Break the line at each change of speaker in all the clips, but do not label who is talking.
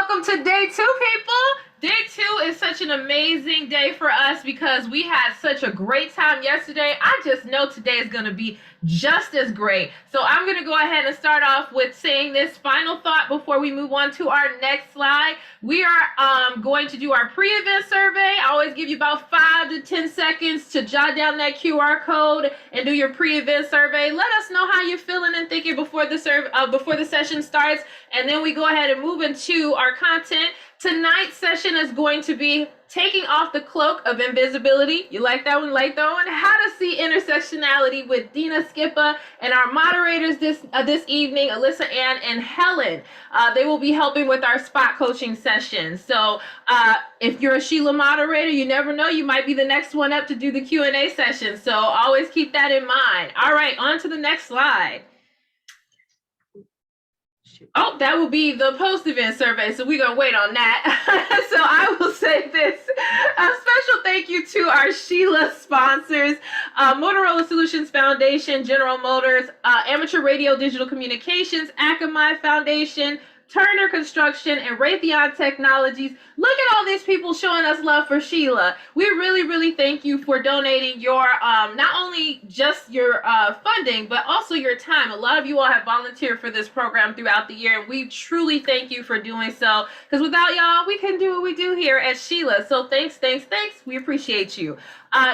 welcome to day 2, people. Day 2 is such an amazing day for us because we had such a great time yesterday. I just know today is going to be just as great. So I'm going to go ahead and start off with saying this final thought before we move on to our next slide. We are going to do our pre-event survey. I always give you about 5 to 10 seconds to jot down that QR code and do your pre-event survey. Let us know how you're feeling and thinking before the session starts, and then we go ahead and move into our content. Tonight's session is going to be taking off the cloak of invisibility. You like that one? Like that one? How to see intersectionality with Dina Skipper and our moderators this evening, Alyssa Ann and Helen. They will be helping with our spot coaching session. So if you're a SHLA moderator, you never know, you might be the next one up to do the Q&A session. So always keep that in mind. All right, on to the next slide. Oh, that will be the post-event survey, so we're going to wait on that. So I will say this. A special thank you to our SHLA sponsors, Motorola Solutions Foundation, General Motors, Amateur Radio Digital Communications, Akamai Foundation, Turner Construction, and Raytheon Technologies. Look at all these people showing us love for SHLA. We really, really thank you for donating your, not only just your funding, but also your time. A lot of you all have volunteered for this program throughout the year, and we truly thank you for doing so, because without y'all, we couldn't do what we do here at SHLA. So thanks, thanks, thanks. We appreciate you.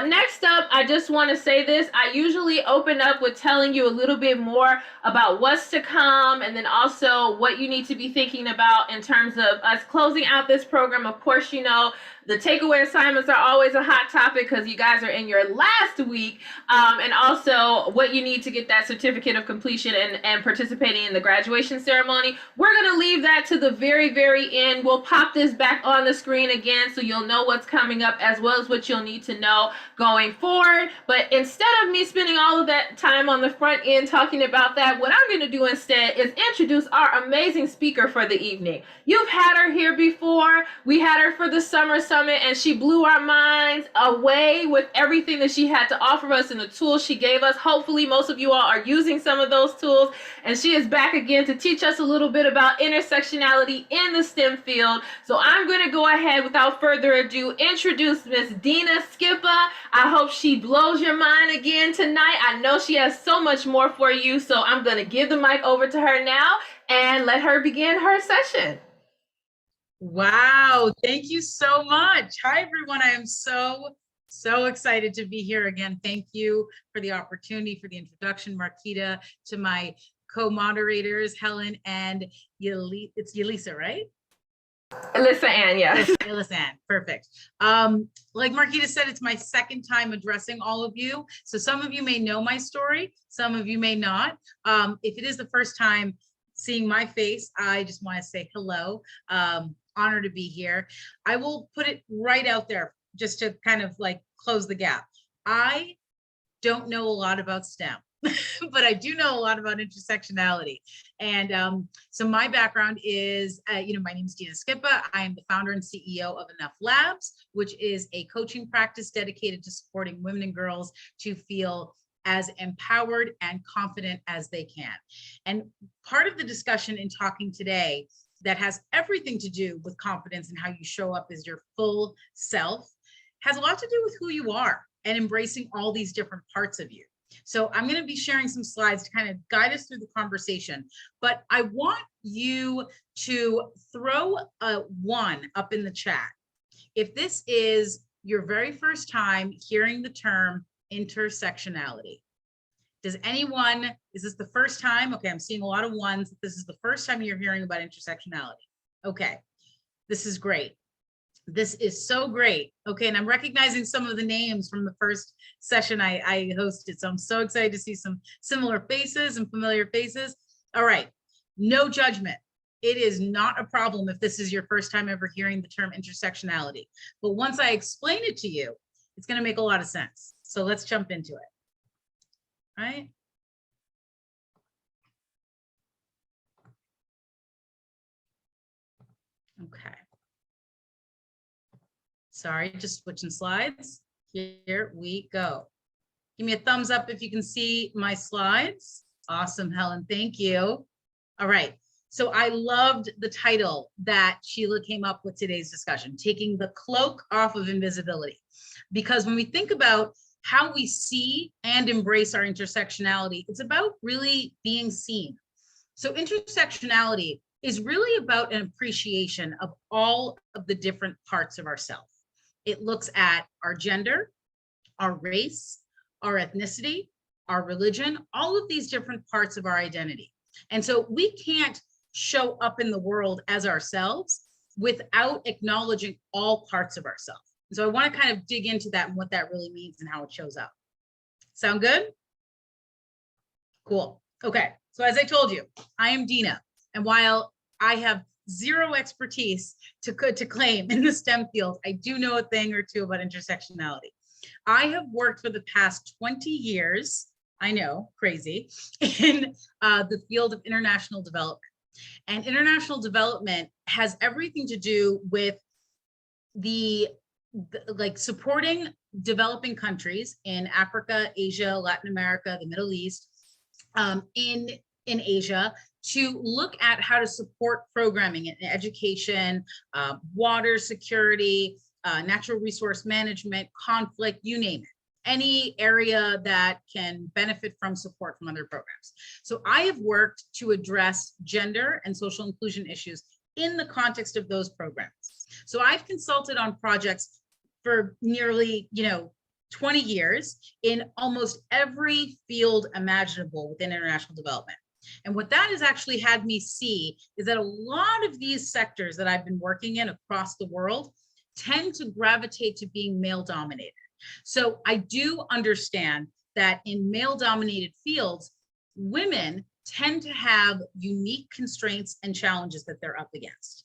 Next up, I just want to say this. I usually open up with telling you a little bit more about what's to come, and then also what you need to be thinking about in terms of us closing out this program. Of course, you know, the takeaway assignments are always a hot topic because you guys are in your last week, and also what you need to get that certificate of completion and participating in the graduation ceremony. We're going to leave that to the very, very end. We'll pop this back on the screen again so you'll know what's coming up as well as what you'll need to know going forward. But instead of me spending all of that time on the front end talking about that, what I'm going to do instead is introduce our amazing speaker for the evening. You've had her here before. We had her for the summer summit, and she blew our minds away with everything that she had to offer us and the tools she gave us. Hopefully most of you all are using some of those tools, and she is back again to teach us a little bit about intersectionality in the STEM field. So I'm going to go ahead without further ado introduce Miss Dina Skipper. I hope she blows your mind again tonight. I know she has so much more for you, so I'm going to give the mic over to her now and let her begin her session.
Wow, thank you so much. Hi, everyone. I am so excited to be here again. Thank you for the opportunity, for the introduction, Marquita, to my co-moderators, Helen and it's Yelisa, right?
Alyssa Ann, yes.
Alyssa Ann, perfect. Like Marquita said, it's my second time addressing all of you. So some of you may know my story, some of you may not. If it is the first time seeing my face, I just want to say hello. Honor to be here. I will put it right out there just to kind of like close the gap. I don't know a lot about STEM, but I do know a lot about intersectionality. And so my background is, my name is Dina Skipper. I am the founder and CEO of Enough Labs, which is a coaching practice dedicated to supporting women and girls to feel as empowered and confident as they can. And part of the discussion in talking today that has everything to do with confidence and how you show up as your full self has a lot to do with who you are and embracing all these different parts of you. So I'm going to be sharing some slides to kind of guide us through the conversation, but I want you to throw a 1 up in the chat if this is your very first time hearing the term intersectionality. Does anyone, is this the first time? Okay, I'm seeing a lot of 1s. This is the first time you're hearing about intersectionality. Okay, this is great. This is so great. Okay, and I'm recognizing some of the names from the first session I hosted. So I'm so excited to see some similar faces and familiar faces. All right, no judgment. It is not a problem if this is your first time ever hearing the term intersectionality. But once I explain it to you, it's going to make a lot of sense. So let's jump into it. Right? Okay. Sorry, just switching slides. Here we go. Give me a thumbs up if you can see my slides. Awesome, Helen, thank you. All right, So I loved the title that Sheila came up with today's discussion, taking the cloak off of invisibility. Because when we think about how we see and embrace our intersectionality, it's about really being seen. So intersectionality is really about an appreciation of all of the different parts of ourselves. It looks at our gender, our race, our ethnicity, our religion, all of these different parts of our identity. And so we can't show up in the world as ourselves without acknowledging all parts of ourselves. So I want to kind of dig into that and what that really means and how it shows up. Sound good? Cool. Okay. So as I told you, I am Dina. And while I have zero expertise to claim in the STEM field, I do know a thing or two about intersectionality. I have worked for the past 20 years, I know, crazy, in the field of international development. And international development has everything to do with like supporting developing countries in Africa, Asia, Latin America, the Middle East, in Asia, to look at how to support programming in education, water security, natural resource management, conflict, you name it. Any area that can benefit from support from other programs. So I have worked to address gender and social inclusion issues in the context of those programs. So I've consulted on projects for nearly, 20 years in almost every field imaginable within international development. And what that has actually had me see is that a lot of these sectors that I've been working in across the world tend to gravitate to being male dominated. So I do understand that in male dominated fields, women tend to have unique constraints and challenges that they're up against.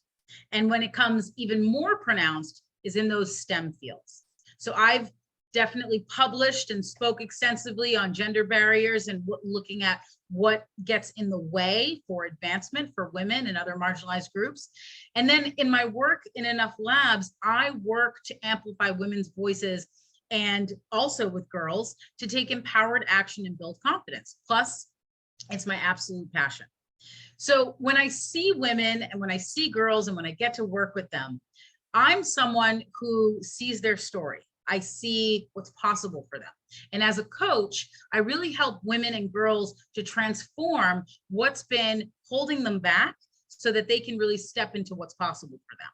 And when it comes even more pronounced is in those STEM fields. So I've definitely published and spoke extensively on gender barriers and looking at what gets in the way for advancement for women and other marginalized groups. And then in my work in Enough Labs, I work to amplify women's voices and also with girls to take empowered action and build confidence. Plus, it's my absolute passion. So when I see women and when I see girls and when I get to work with them, I'm someone who sees their story. I see what's possible for them. And as a coach, I really help women and girls to transform what's been holding them back so that they can really step into what's possible for them.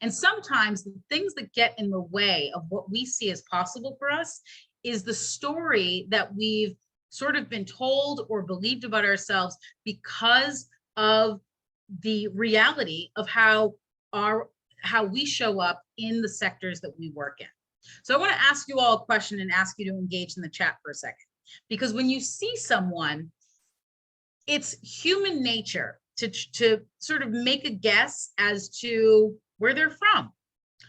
And sometimes the things that get in the way of what we see as possible for us is the story that we've sort of been told or believed about ourselves because of the reality of how we show up in the sectors that we work in. So I want to ask you all a question and ask you to engage in the chat for a second, because when you see someone, it's human nature to sort of make a guess as to where they're from.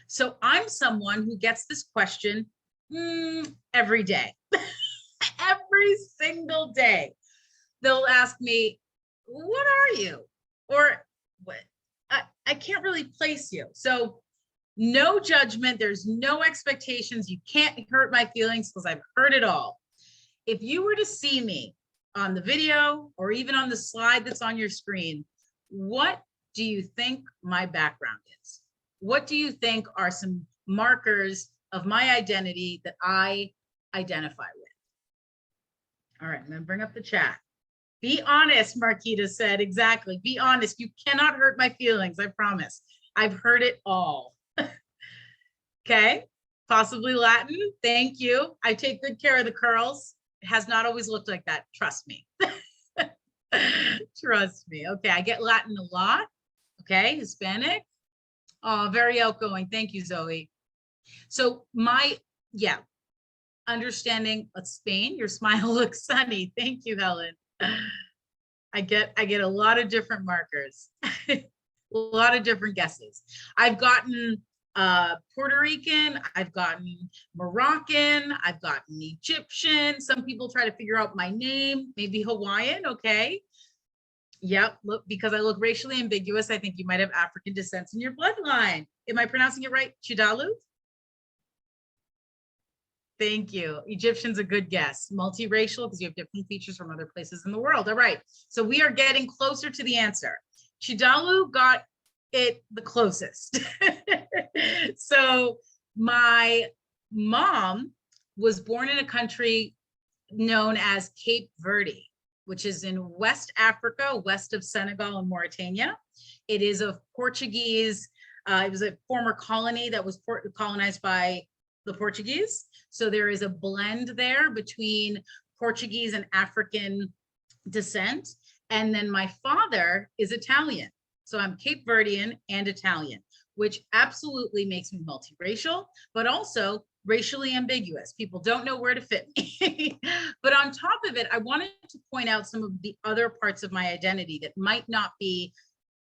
So I'm someone who gets this question every day, every single day. They'll ask me, what are you? Or what? I can't really place you. So no judgment. There's no expectations. You can't hurt my feelings because I've heard it all. If you were to see me on the video or even on the slide that's on your screen, what do you think my background is? What do you think are some markers of my identity that I identify with? All right, I'm gonna bring up the chat. Be honest, Marquita said, exactly. Be honest, you cannot hurt my feelings, I promise. I've heard it all. Okay, possibly Latin, thank you. I take good care of the curls. It has not always looked like that, trust me. Trust me, okay, I get Latin a lot. Okay, Hispanic. Oh, very outgoing, thank you, Zoe. So understanding of Spain, your smile looks sunny. Thank you, Helen. I get a lot of different markers, a lot of different guesses. I've gotten Puerto Rican, I've gotten Moroccan, I've gotten Egyptian. Some people try to figure out my name, maybe Hawaiian, okay. Yep, look, because I look racially ambiguous, I think you might have African descent in your bloodline. Am I pronouncing it right? Chidalu? Thank you. Egyptian's a good guess. Multiracial, because you have different features from other places in the world. All right, so we are getting closer to the answer. Chidalu got it the closest. So my mom was born in a country known as Cape Verde, which is in West Africa, west of Senegal and Mauritania. It is a Portuguese, it was a former colony that was colonized by the Portuguese. So there is a blend there between Portuguese and African descent. And then my father is Italian. So I'm Cape Verdean and Italian, which absolutely makes me multiracial, but also racially ambiguous. People don't know where to fit me. But on top of it, I wanted to point out some of the other parts of my identity that might not be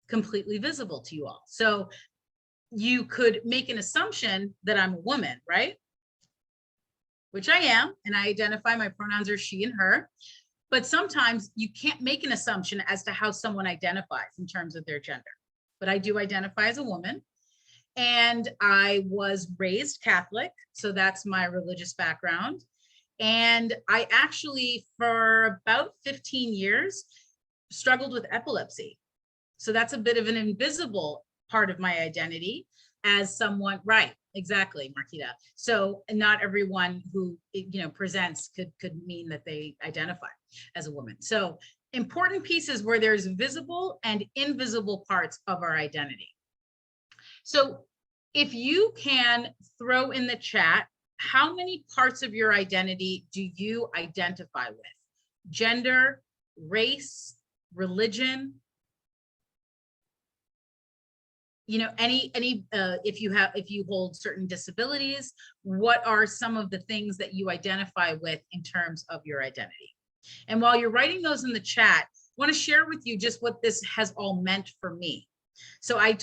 completely visible to you all. So you could make an assumption that I'm a woman, right? Which I am, and I identify, my pronouns are she and her. But sometimes you can't make an assumption as to how someone identifies in terms of their gender. But I do identify as a woman. And I was raised Catholic, so that's my religious background. And I actually, for about 15 years, struggled with epilepsy. So that's a bit of an invisible part of my identity as someone, right? Exactly, Marquita. So not everyone who presents could mean that they identify as a woman. So important pieces where there's visible and invisible parts of our identity. So if you can throw in the chat, how many parts of your identity do you identify with? Gender, race, religion? If you hold certain disabilities, what are some of the things that you identify with in terms of your identity? And while you're writing those in the chat, I want to share with you just what this has all meant for me. So I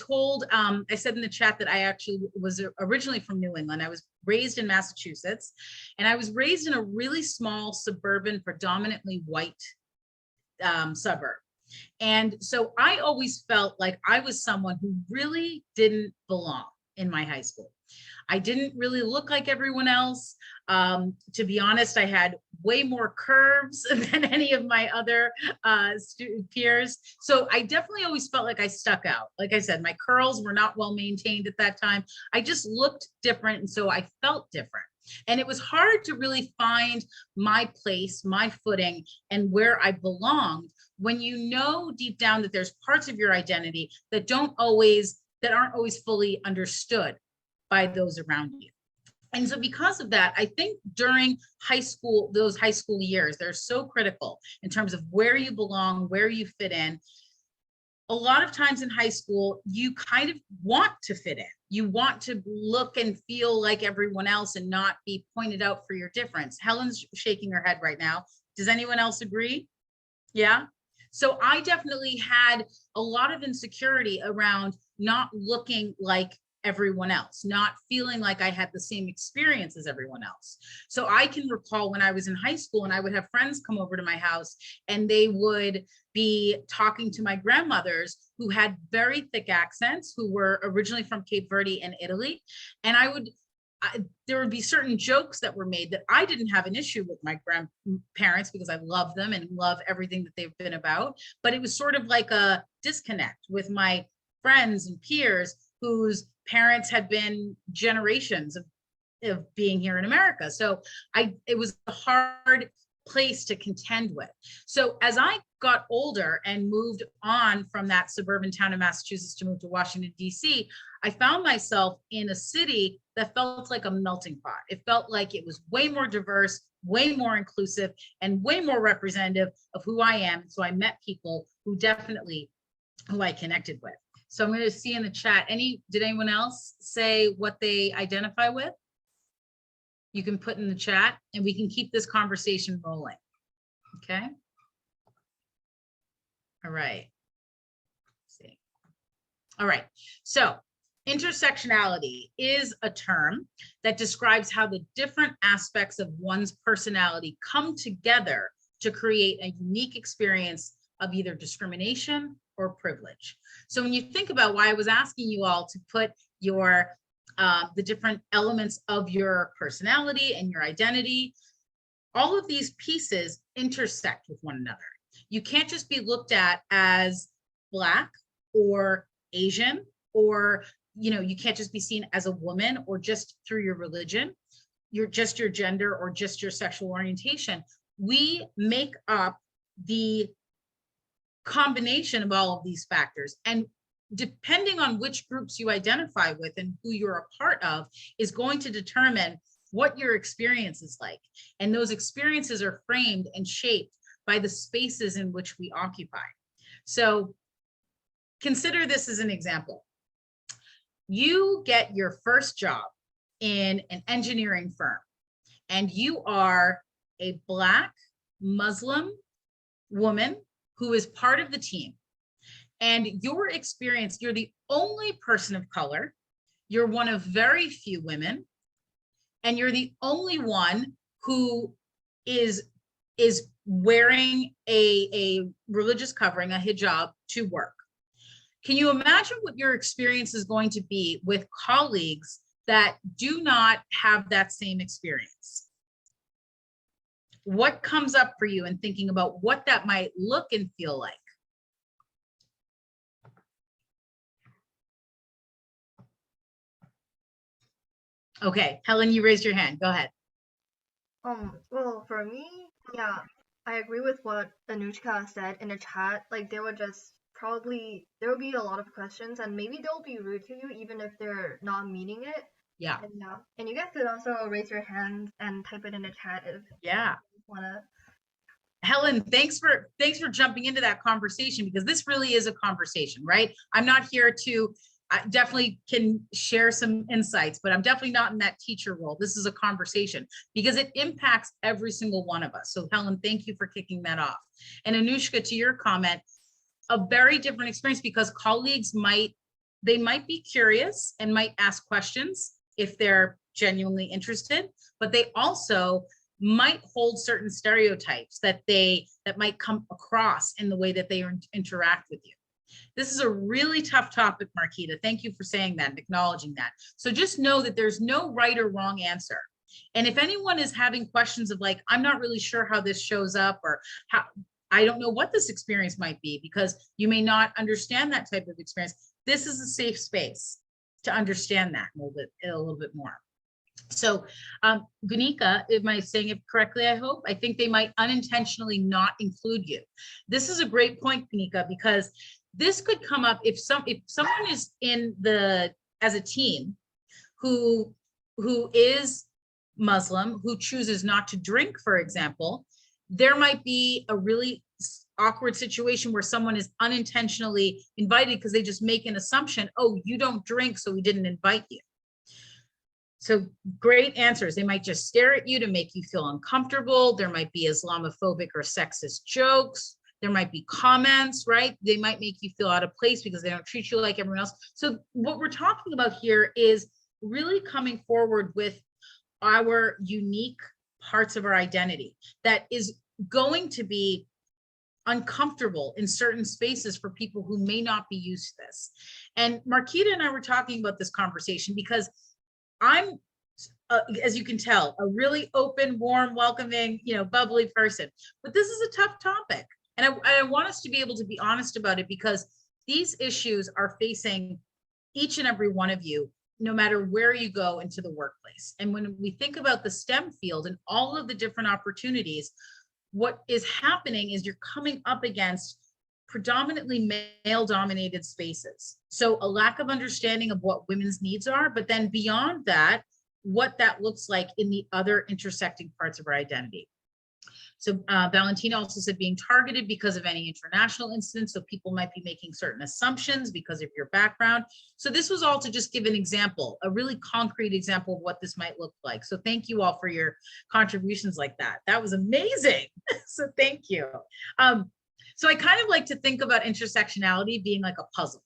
said in the chat that I actually was originally from New England. I was raised in Massachusetts, and I was raised in a really small suburban, predominantly white suburb. And so I always felt like I was someone who really didn't belong in my high school. I didn't really look like everyone else. To be honest, I had way more curves than any of my other student peers. So I definitely always felt like I stuck out. Like I said, my curls were not well maintained at that time. I just looked different, and so I felt different. And it was hard to really find my place, my footing, and where I belonged when you know deep down that there's parts of your identity that aren't always fully understood by those around you. And so because of that, I think during high school, those high school years, they're so critical in terms of where you belong, where you fit in. A lot of times in high school, you kind of want to fit in. You want to look and feel like everyone else and not be pointed out for your difference. Helen's shaking her head right now. Does anyone else agree? Yeah. So I definitely had a lot of insecurity around not looking like everyone else, not feeling like I had the same experience as everyone else. So I can recall when I was in high school and I would have friends come over to my house and they would be talking to my grandmothers who had very thick accents, who were originally from Cape Verde and Italy. And there would be certain jokes that were made that I didn't have an issue with my grandparents because I love them and love everything that they've been about. But it was sort of like a disconnect with my friends and peers whose parents had been generations of being here in America. So it was a hard place to contend with. So as I got older and moved on from that suburban town in Massachusetts to move to Washington, D.C., I found myself in a city that felt like a melting pot. It felt like it was way more diverse, way more inclusive, and way more representative of who I am. So I met people who I connected with. So I'm going to see in the chat, did anyone else say what they identify with? You can put in the chat and we can keep this conversation rolling. Okay. All right. Let's see. All right. So intersectionality is a term that describes how the different aspects of one's personality come together to create a unique experience of either discrimination or privilege. So when you think about why I was asking you all to put the different elements of your personality and your identity, all of these pieces intersect with one another. You can't just be looked at as Black or Asian, or, you know, you can't just be seen as a woman or just through your religion, your gender or just your sexual orientation. We make up the combination of all of these factors. And depending on which groups you identify with and who you're a part of is going to determine what your experience is like. And those experiences are framed and shaped by the spaces in which we occupy. So consider this as an example. You get your first job in an engineering firm, and you are a Black Muslim woman who is part of the team. And your experience, you're the only person of color, you're one of very few women, and you're the only one who is wearing a religious covering, a hijab, to work. Can you imagine what your experience is going to be with colleagues that do not have that same experience? What comes up for you in thinking about what that might look and feel like? Okay, Helen, you raised your hand. Go ahead.
Well, for me, yeah, I agree with what Anushka said in the chat. Like, there would be a lot of questions, and maybe they'll be rude to you even if they're not meaning it.
Yeah.
And yeah, and you guys could also raise your hand and type it in the chat if
Yeah.
you wanna.
Helen, thanks for jumping into that conversation, because this really is a conversation, right? I'm not here to, I definitely can share some insights, but I'm definitely not in that teacher role. This is a conversation because it impacts every single one of us. So Helen, thank you for kicking that off. And Anushka, to your comment, a very different experience, because colleagues might be curious and might ask questions if they're genuinely interested, but they also might hold certain stereotypes that might come across in the way that they interact with you. This is a really tough topic, Marquita. Thank you for saying that and acknowledging that. So just know that there's no right or wrong answer. And if anyone is having questions of like, I'm not really sure how this shows up, or how, I don't know what this experience might be, because you may not understand that type of experience, this is a safe space to understand that a little bit more. So Gunika, am I saying it correctly? I hope. I think they might unintentionally not include you. This is a great point, Gunika, because this could come up if someone is as a team who is Muslim, who chooses not to drink, for example. There might be a really awkward situation where someone is unintentionally invited because they just make an assumption, oh, you don't drink, so we didn't invite you. So great answers. They might just stare at you to make you feel uncomfortable. There might be Islamophobic or sexist jokes. There might be comments, right? They might make you feel out of place because they don't treat you like everyone else. So what we're talking about here is really coming forward with our unique parts of our identity that is going to be uncomfortable in certain spaces for people who may not be used to this. And Marquita and I were talking about this conversation because I'm, as you can tell, a really open, warm, welcoming, bubbly person. But this is a tough topic. And I want us to be able to be honest about it, because these issues are facing each and every one of you, no matter where you go into the workplace. And when we think about the STEM field and all of the different opportunities, what is happening is you're coming up against predominantly male-dominated spaces. So a lack of understanding of what women's needs are, but then beyond that, what that looks like in the other intersecting parts of our identity. So Valentina also said being targeted because of any international incidents. So people might be making certain assumptions because of your background. So this was all to just give an example, a really concrete example of what this might look like. So thank you all for your contributions like that. That was amazing. So thank you. So I kind of like to think about intersectionality being like a puzzle.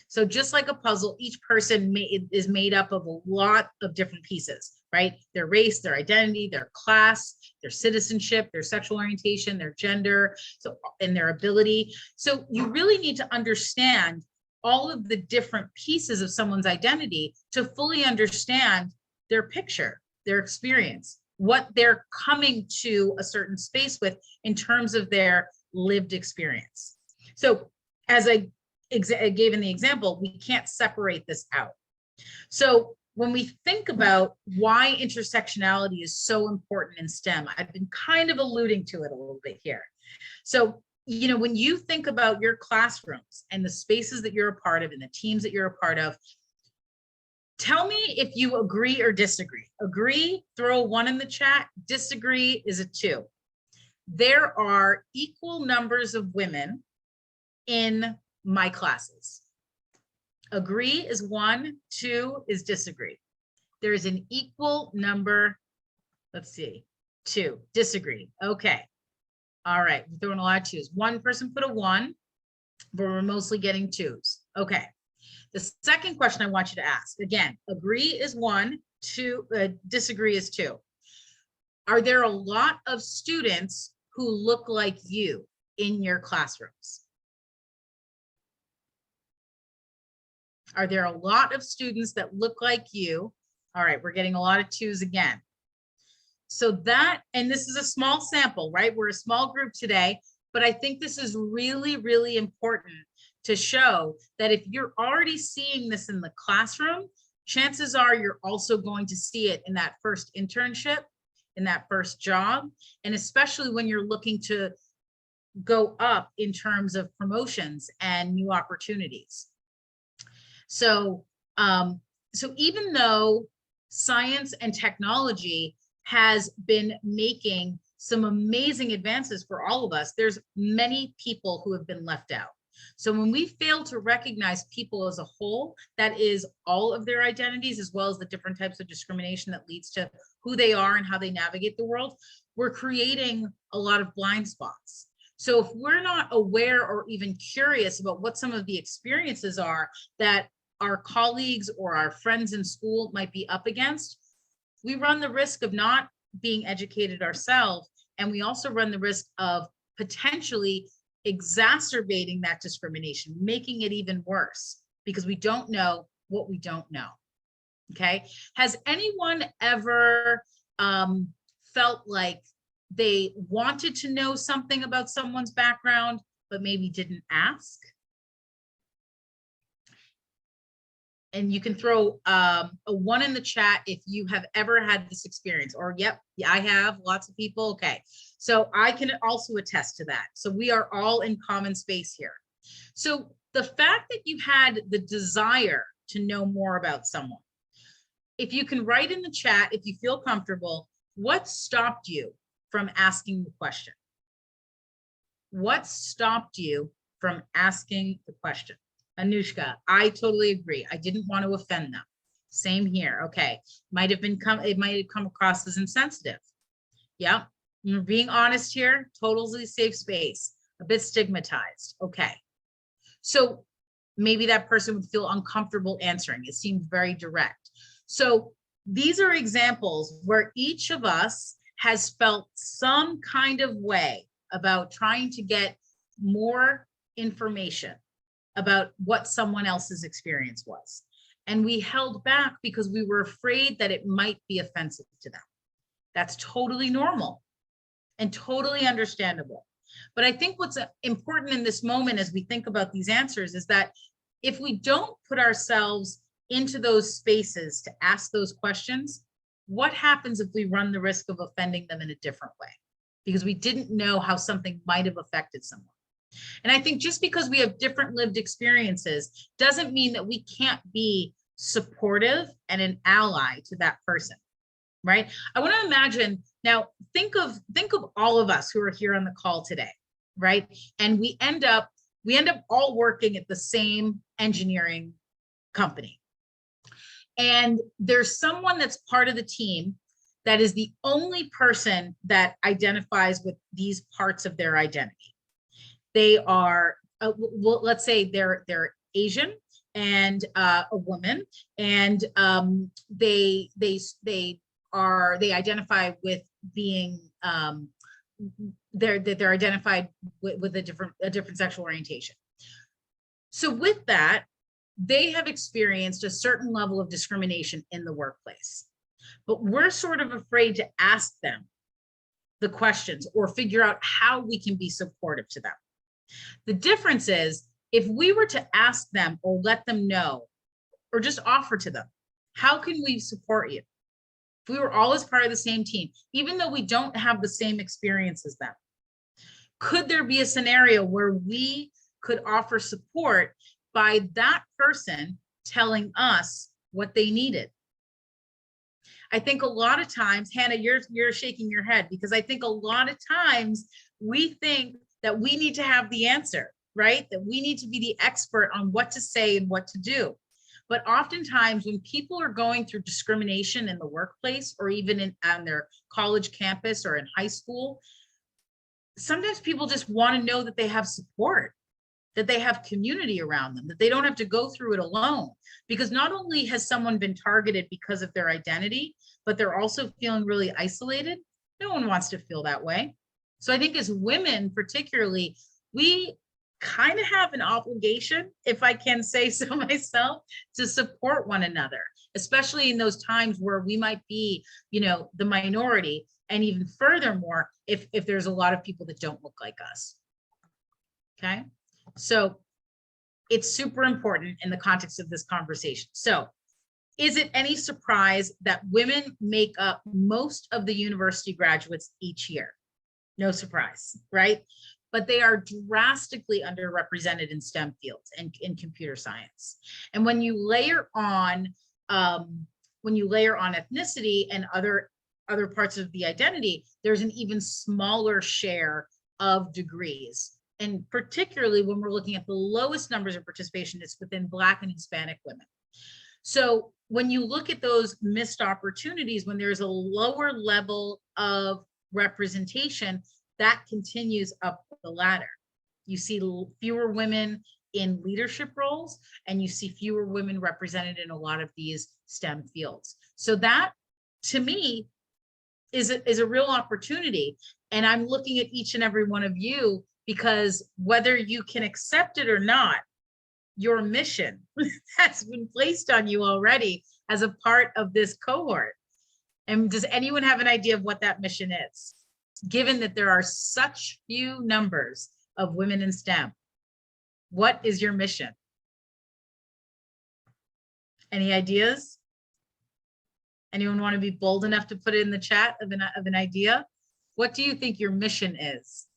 So just like a puzzle, each person is made up of a lot of different pieces, right? Their race, their identity, their class, their citizenship, their sexual orientation, their gender, and their ability. So you really need to understand all of the different pieces of someone's identity to fully understand their picture, their experience, what they're coming to a certain space with in terms of their lived experience. So as I gave in the example, we can't separate this out. So when we think about why intersectionality is so important in STEM, I've been kind of alluding to it a little bit here. So, you know, when you think about your classrooms and the spaces that you're a part of and the teams that you're a part of, tell me if you agree or disagree. Agree, throw a 1 in the chat. Disagree is a 2. There are equal numbers of women in my classes. Agree is 1, 2 is disagree. There is an equal number, let's see, 2, disagree. Okay. All right, we're throwing a lot of 2s. One person put a 1, but we're mostly getting 2s. Okay. The second question I want you to ask, again, agree is 1, 2, disagree is 2. Are there a lot of students who look like you in your classrooms? Are there a lot of students that look like you? All right, we're getting a lot of 2s again. So that, and this is a small sample, right? We're a small group today, but I think this is really, really important to show that if you're already seeing this in the classroom, chances are you're also going to see it in that first internship, in that first job, and especially when you're looking to go up in terms of promotions and new opportunities. So, so even though science and technology has been making some amazing advances for all of us, there's many people who have been left out. So when we fail to recognize people as a whole, that is all of their identities, as well as the different types of discrimination that leads to who they are and how they navigate the world, we're creating a lot of blind spots. So if we're not aware or even curious about what some of the experiences are that our colleagues or our friends in school might be up against, we run the risk of not being educated ourselves. And we also run the risk of potentially exacerbating that discrimination, making it even worse because we don't know what we don't know. Okay. Has anyone ever felt like they wanted to know something about someone's background, but maybe didn't ask? And you can throw a 1 in the chat if you have ever had this experience, or yep, yeah, I have, lots of people. Okay, so I can also attest to that. So we are all in common space here. So the fact that you had the desire to know more about someone, if you can write in the chat, if you feel comfortable, what stopped you from asking the question? What stopped you from asking the question? Anushka, I totally agree. I didn't want to offend them. Same here. Okay. It might have come across as insensitive. Yeah. You're being honest here. Totally safe space. A bit stigmatized. Okay. So maybe that person would feel uncomfortable answering. It seemed very direct. So these are examples where each of us has felt some kind of way about trying to get more information about what someone else's experience was. And we held back because we were afraid that it might be offensive to them. That's totally normal and totally understandable. But I think what's important in this moment as we think about these answers is that if we don't put ourselves into those spaces to ask those questions, what happens if we run the risk of offending them in a different way? Because we didn't know how something might have affected someone. And I think just because we have different lived experiences doesn't mean that we can't be supportive and an ally to that person, right? I want to imagine now, think of all of us who are here on the call today, right? And we end up all working at the same engineering company. And there's someone that's part of the team that is the only person that identifies with these parts of their identity. They are, well, let's say they're Asian and a woman, and they identify with being they're identified with a different sexual orientation. So with that, they have experienced a certain level of discrimination in the workplace, but we're sort of afraid to ask them the questions or figure out how we can be supportive to them. The difference is If we were to ask them or let them know, or just offer to them, how can we support you? If we were all as part of the same team, even though we don't have the same experience as them, could there be a scenario where we could offer support by that person telling us what they needed? I think a lot of times, Hannah, you're shaking your head, because I think a lot of times we think that we need to have the answer, right? That we need to be the expert on what to say and what to do. But oftentimes when people are going through discrimination in the workplace, or even on their college campus or in high school, sometimes people just want to know that they have support, that they have community around them, that they don't have to go through it alone. Because not only has someone been targeted because of their identity, but they're also feeling really isolated. No one wants to feel that way. So I think as women particularly, we kind of have an obligation, if I can say so myself, to support one another, especially in those times where we might be, the minority, and even furthermore, if there's a lot of people that don't look like us. Okay, so it's super important in the context of this conversation. So is it any surprise that women make up most of the university graduates each year? No surprise, right? But they are drastically underrepresented in STEM fields and in computer science. And when you layer on ethnicity and other parts of the identity, there's an even smaller share of degrees. And particularly when we're looking at the lowest numbers of participation, it's within Black and Hispanic women. So when you look at those missed opportunities, when there's a lower level of representation, that continues up the ladder. You see fewer women in leadership roles, and you see fewer women represented in a lot of these STEM fields. So that, to me, is a real opportunity. And I'm looking at each and every one of you, because whether you can accept it or not, your mission has been placed on you already as a part of this cohort. And does anyone have an idea of what that mission is? Given that there are such few numbers of women in STEM, what is your mission? Any ideas? Anyone want to be bold enough to put it in the chat of an idea? What do you think your mission is?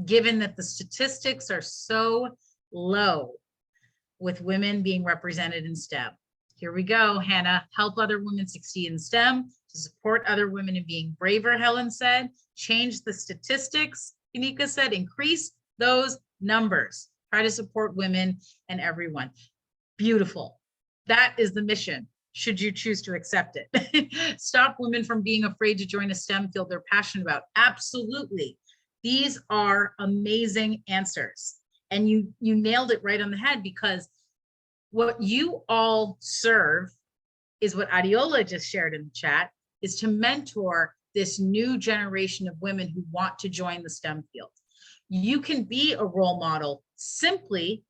Given that the statistics are so low with women being represented in STEM. Here we go, Hannah. Help other women succeed in STEM, to support other women in being braver, Helen said. Change the statistics, Kanika said. Increase those numbers. Try to support women and everyone. Beautiful. That is the mission, should you choose to accept it. Stop women from being afraid to join a STEM field they're passionate about. Absolutely. These are amazing answers. And you nailed it right on the head, because what you all serve is what Adiola just shared in the chat, is to mentor this new generation of women who want to join the STEM field. You can be a role model simply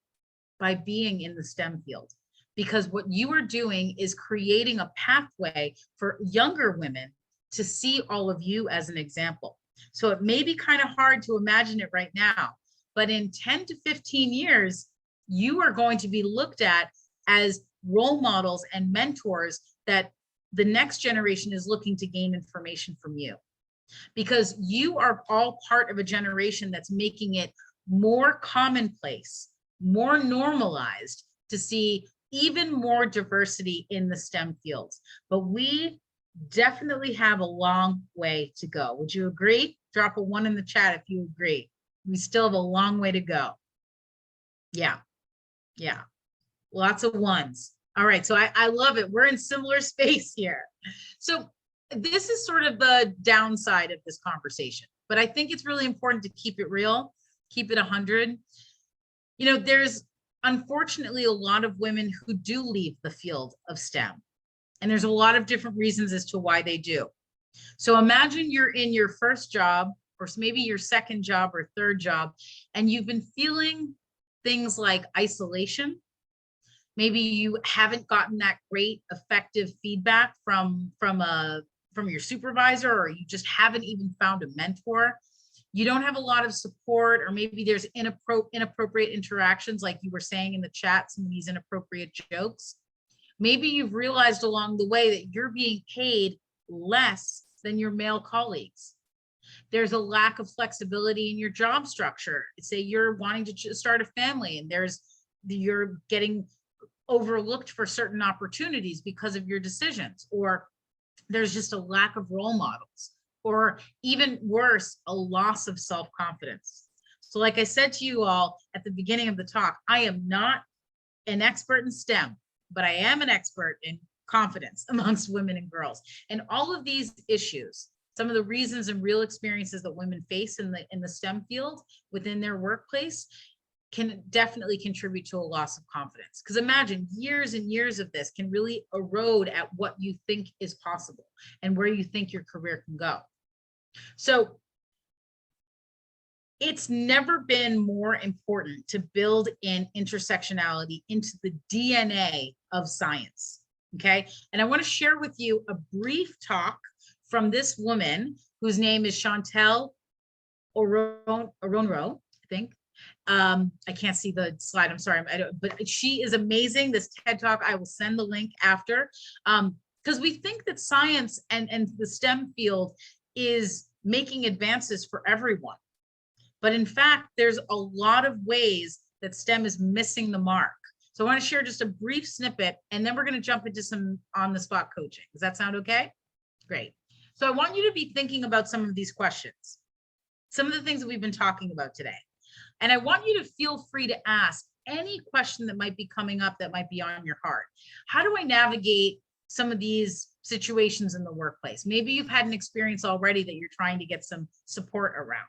by being in the STEM field, because what you are doing is creating a pathway for younger women to see all of you as an example. So it may be kind of hard to imagine it right now, but in 10 to 15 years, you are going to be looked at as role models and mentors that the next generation is looking to gain information from you, because you are all part of a generation that's making it more commonplace, more normalized to see even more diversity in the STEM fields. But we definitely have a long way to go. Would you agree? Drop a 1 in the chat if you agree. We still have a long way to go. Yeah. Lots of 1s. All right, so I love it. We're in similar space here. So this is sort of the downside of this conversation, but I think it's really important to keep it real, keep it 100. There's unfortunately a lot of women who do leave the field of STEM, and there's a lot of different reasons as to why they do. So imagine you're in your first job, or maybe your second job or third job, and you've been feeling things like isolation. Maybe you haven't gotten that great effective feedback from your supervisor, or you just haven't even found a mentor. you don't have a lot of support, or maybe there's inappropriate interactions, like you were saying in the chat, some of these inappropriate jokes. Maybe you've realized along the way that you're being paid less than your male colleagues. There's a lack of flexibility in your job structure. Say you're wanting to start a family and you're getting overlooked for certain opportunities because of your decisions, or there's just a lack of role models, or even worse, a loss of self-confidence. So like I said to you all at the beginning of the talk, I am not an expert in STEM, but I am an expert in confidence amongst women and girls. And all of these issues, some of the reasons and real experiences that women face in the STEM field within their workplace can definitely contribute to a loss of confidence. Because imagine years and years of this can really erode at what you think is possible and where you think your career can go. So it's never been more important to build in intersectionality into the DNA of science, okay? And I want to share with you a brief talk from this woman whose name is Chantel Oronro, I think. I can't see the slide, I'm sorry, but she is amazing. This TED Talk, I will send the link after, because we think that science and the STEM field is making advances for everyone. But in fact, there's a lot of ways that STEM is missing the mark. So I want to share just a brief snippet, and then we're going to jump into some on-the-spot coaching. Does that sound okay? Great. So I want you to be thinking about some of these questions, some of the things that we've been talking about today. And I want you to feel free to ask any question that might be coming up that might be on your heart. How do I navigate some of these situations in the workplace? Maybe you've had an experience already that you're trying to get some support around.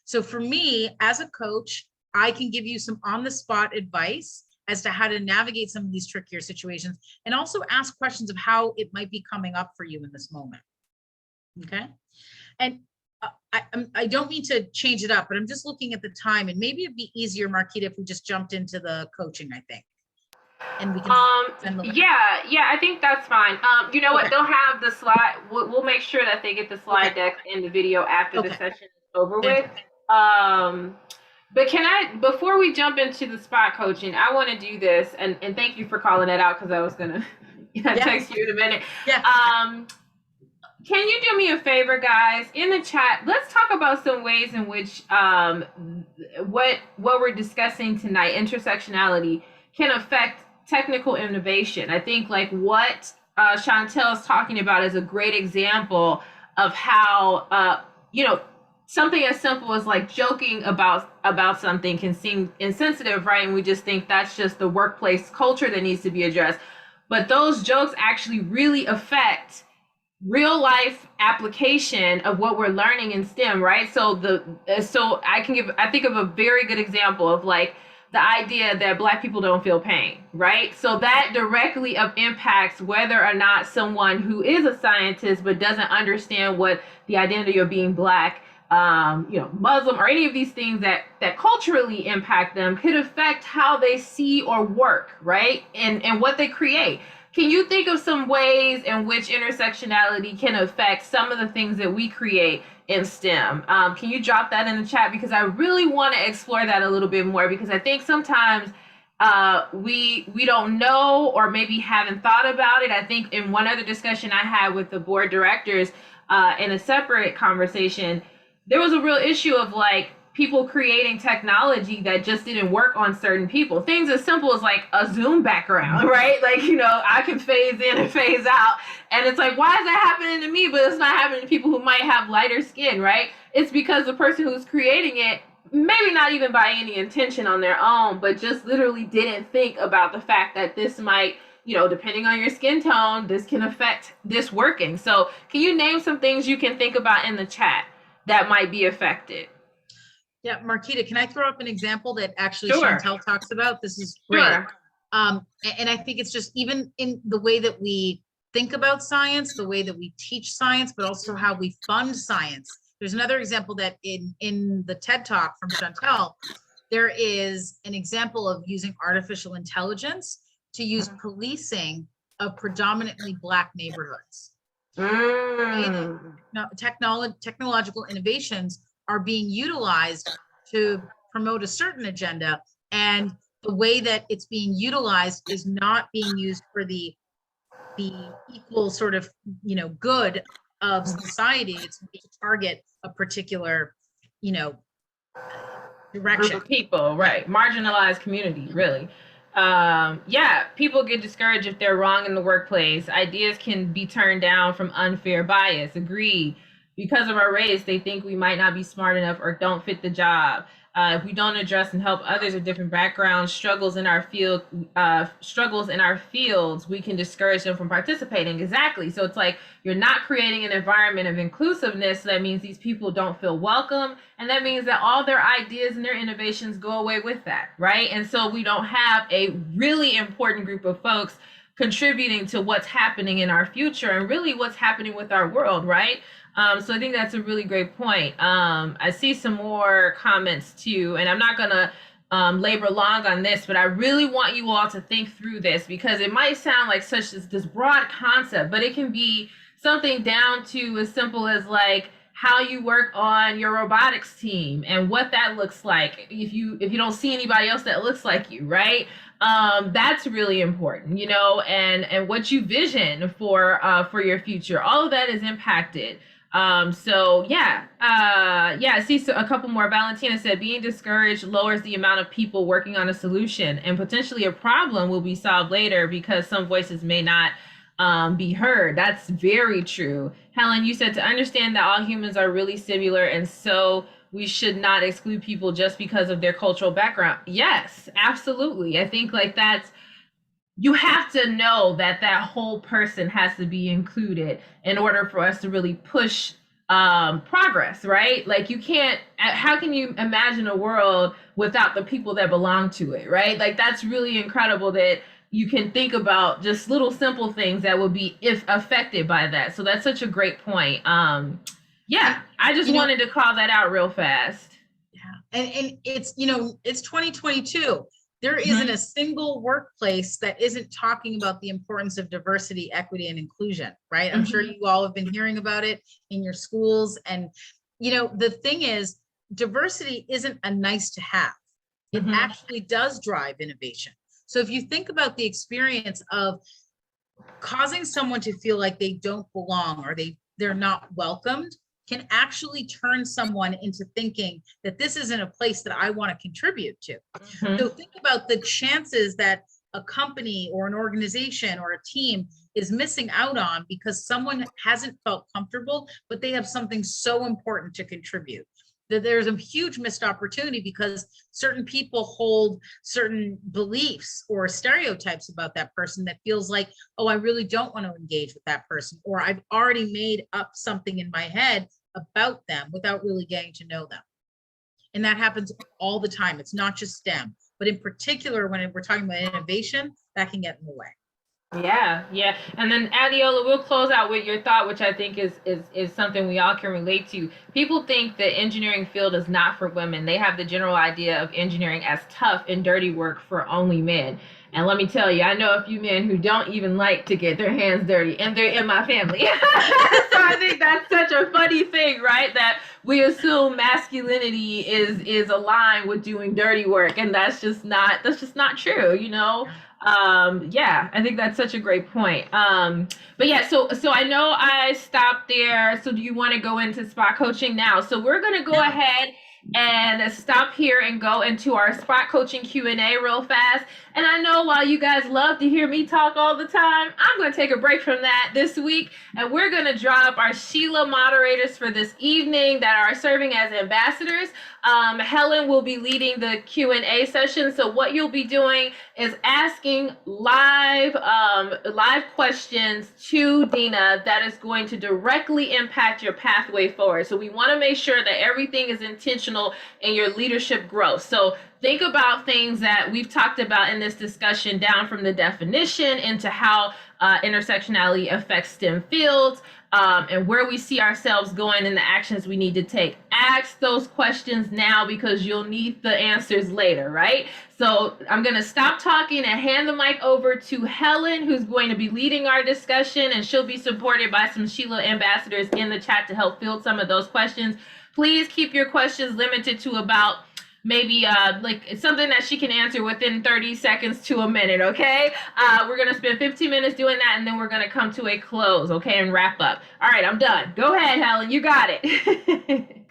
So for me, as a coach, I can give you some on-the-spot advice as to how to navigate some of these trickier situations, and also ask questions of how it might be coming up for you in this moment. Okay? And I don't mean to change it up, but I'm just looking at the time, and maybe it'd be easier, Marquita, if we just jumped into the coaching, I think. And we can send the link.
Yeah, I think that's fine. You know what? They'll have the slide. We'll make sure that they get the slide deck in the video after the session is over with. But can I, before we jump into the spot coaching, I want to do this, and thank you for calling that out, because I was gonna text you in a minute. Yeah. Can you do me a favor, guys? In the chat, let's talk about some ways in which what we're discussing tonight, intersectionality, can affect technical innovation. I think like what Chantel is talking about is a great example of how something as simple as like joking about something can seem insensitive, right? And we just think that's just the workplace culture that needs to be addressed. But those jokes actually really affect real life application of what we're learning in STEM, right? So I think of a very good example of like the idea that Black people don't feel pain, right? So that directly impacts whether or not someone who is a scientist but doesn't understand what the identity of being Black, Muslim, or any of these things that culturally impact them could affect how they see or work, right? And what they create. Can you think of some ways in which intersectionality can affect some of the things that we create in STEM? Can you drop that in the chat? Because I really want to explore that a little bit more, because I think sometimes we don't know, or maybe haven't thought about it. I think in one other discussion I had with the board directors in a separate conversation, there was a real issue of like people creating technology that just didn't work on certain people. Things as simple as like a Zoom background, right? Like, I can phase in and phase out. And it's like, why is that happening to me, but it's not happening to people who might have lighter skin, right? It's because the person who's creating it, maybe not even by any intention on their own, but just literally didn't think about the fact that this might, depending on your skin tone, this can affect this working. So can you name some things you can think about in the chat that might be affected?
Yeah, Marquita, can I throw up an example that actually
Sure.
Chantel talks about? This is great.
Sure.
And I think it's just even in the way that we think about science, the way that we teach science, but also how we fund science. There's another example that in the TED Talk from Chantel, there is an example of using artificial intelligence to use policing of predominantly Black neighborhoods. Now, technological innovations are being utilized to promote a certain agenda, and the way that it's being utilized is not being used for the equal sort of, good of society. It's to target a particular,
Group
direction.
of people, right? Marginalized community, really. Yeah, people get discouraged if they're wrong in the workplace. Ideas can be turned down from unfair bias. Agreed. Because of our race, they think we might not be smart enough or don't fit the job. If we don't address and help others with different backgrounds, struggles in our fields, we can discourage them from participating. Exactly. So it's like you're not creating an environment of inclusiveness. So that means these people don't feel welcome, and that means that all their ideas and their innovations go away with that, right? And so we don't have a really important group of folks contributing to what's happening in our future and really what's happening with our world, right? So I think that's a really great point. I see some more comments too, and I'm not gonna labor long on this, but I really want you all to think through this, because it might sound like such this broad concept, but it can be something down to as simple as like how you work on your robotics team and what that looks like if you don't see anybody else that looks like you, right? That's really important, and what you vision for your future. All of that is impacted. So yeah, I see a couple more. Valentina said being discouraged lowers the amount of people working on a solution, and potentially a problem will be solved later because some voices may not be heard. That's very true. Helen, you said to understand that all humans are really similar, and so we should not exclude people just because of their cultural background. Yes, absolutely. I think like you have to know that whole person has to be included in order for us to really push progress, right? Like how can you imagine a world without the people that belong to it, right? Like that's really incredible that you can think about just little simple things that would be affected by that. So that's such a great point. Yeah, I just wanted to call that out real fast.
Yeah, and it's, it's 2022. There isn't a single workplace that isn't talking about the importance of diversity, equity, and inclusion, right? I'm sure you all have been hearing about it in your schools. And, the thing is, diversity isn't a nice to have. It actually does drive innovation. So if you think about the experience of causing someone to feel like they don't belong or they're not welcomed, can actually turn someone into thinking that this isn't a place that I want to contribute to. So think about the chances that a company or an organization or a team is missing out on because someone hasn't felt comfortable, but they have something so important to contribute. That there's a huge missed opportunity because certain people hold certain beliefs or stereotypes about that person that feels like, oh, I really don't want to engage with that person, or I've already made up something in my head about them without really getting to know them. And that happens all the time. It's not just STEM, but in particular, when we're talking about innovation, that can get in the way.
Yeah. And then Adiola, we'll close out with your thought, which I think is something we all can relate to. People think the engineering field is not for women. They have the general idea of engineering as tough and dirty work for only men. And let me tell you, I know a few men who don't even like to get their hands dirty, and they're in my family. So I think that's such a funny thing, right? That we assume masculinity is aligned with doing dirty work, and that's just not true, Yeah, I think that's such a great point. But yeah, so I know I stopped there. So do you want to go into spot coaching now? So we're gonna go ahead and stop here and go into our spot coaching Q&A real fast. And I know while you guys love to hear me talk all the time, I'm going to take a break from that this week, and we're going to draw up our SHLA moderators for this evening that are serving as ambassadors. Helen will be leading the Q&A session. So what you'll be doing is asking live questions to Dina that is going to directly impact your pathway forward. So we want to make sure that everything is intentional in your leadership growth. So think about things that we've talked about in this discussion, down from the definition into how intersectionality affects STEM fields, and where we see ourselves going and the actions we need to take. Ask those questions now because you'll need the answers later, right? So I'm going to stop talking and hand the mic over to Helen, who's going to be leading our discussion, and she'll be supported by some SHLA ambassadors in the chat to help field some of those questions. Please keep your questions limited to about maybe like something that she can answer within 30 seconds to a minute, okay? We're gonna spend 15 minutes doing that, and then we're gonna come to a close, okay, and wrap up. All right, I'm done. Go ahead, Helen, you got it.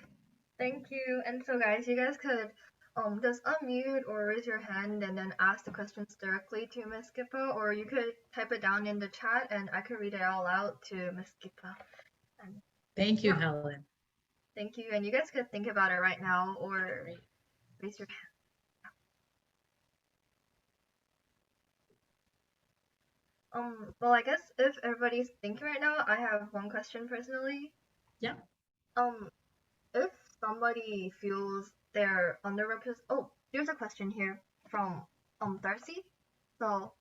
Thank you. And so, guys, you guys could just unmute or raise your hand and then ask the questions directly to Miss Scippa, or you could type it down in the chat and I could read it all out to Miss Scippa. And
Thank you, Helen.
thank you. And you guys could think about it right now or raise your hand. Well, I guess if everybody's thinking right now, I have one question personally.
Yeah.
If somebody feels they're underrepresented, oh, there's a question here from Darcy. So,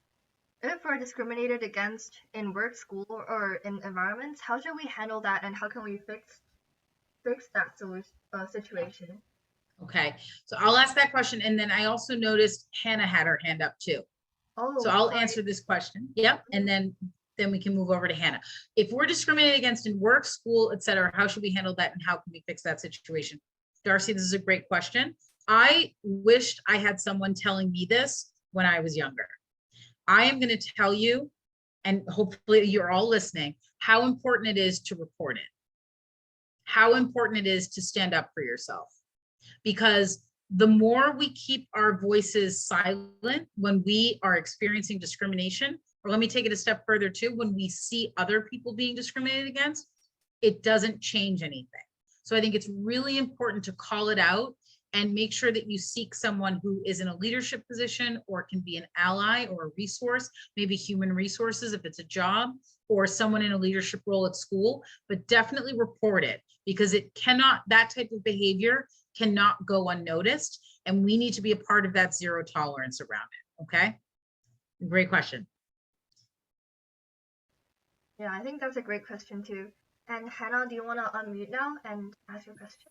if we're discriminated against in work, school, or in environments, how should we handle that, and how can we fix that situation?
Okay, so I'll ask that question, and then I also noticed Hannah had her hand up too.
Oh,
So I'll
sorry.
answer this question. Yep, and then we can move over to Hannah. If we're discriminated against in work, school, etc., how should we handle that, and how can we fix that situation? Darcy, this is a great question. I wished I had someone telling me this when I was younger. I am going to tell you, and hopefully you're all listening, how important it is to report it. How important it is to stand up for yourself. Because the more we keep our voices silent when we are experiencing discrimination, or let me take it a step further too, when we see other people being discriminated against, it doesn't change anything. So I think it's really important to call it out and make sure that you seek someone who is in a leadership position or can be an ally or a resource, maybe human resources if it's a job, or someone in a leadership role at school, but definitely report it, because it cannot, that type of behavior cannot go unnoticed, and we need to be a part of that zero tolerance around it. Okay, great question.
Yeah, I think that's a great question too. And Hannah, do you want to unmute now and ask your question?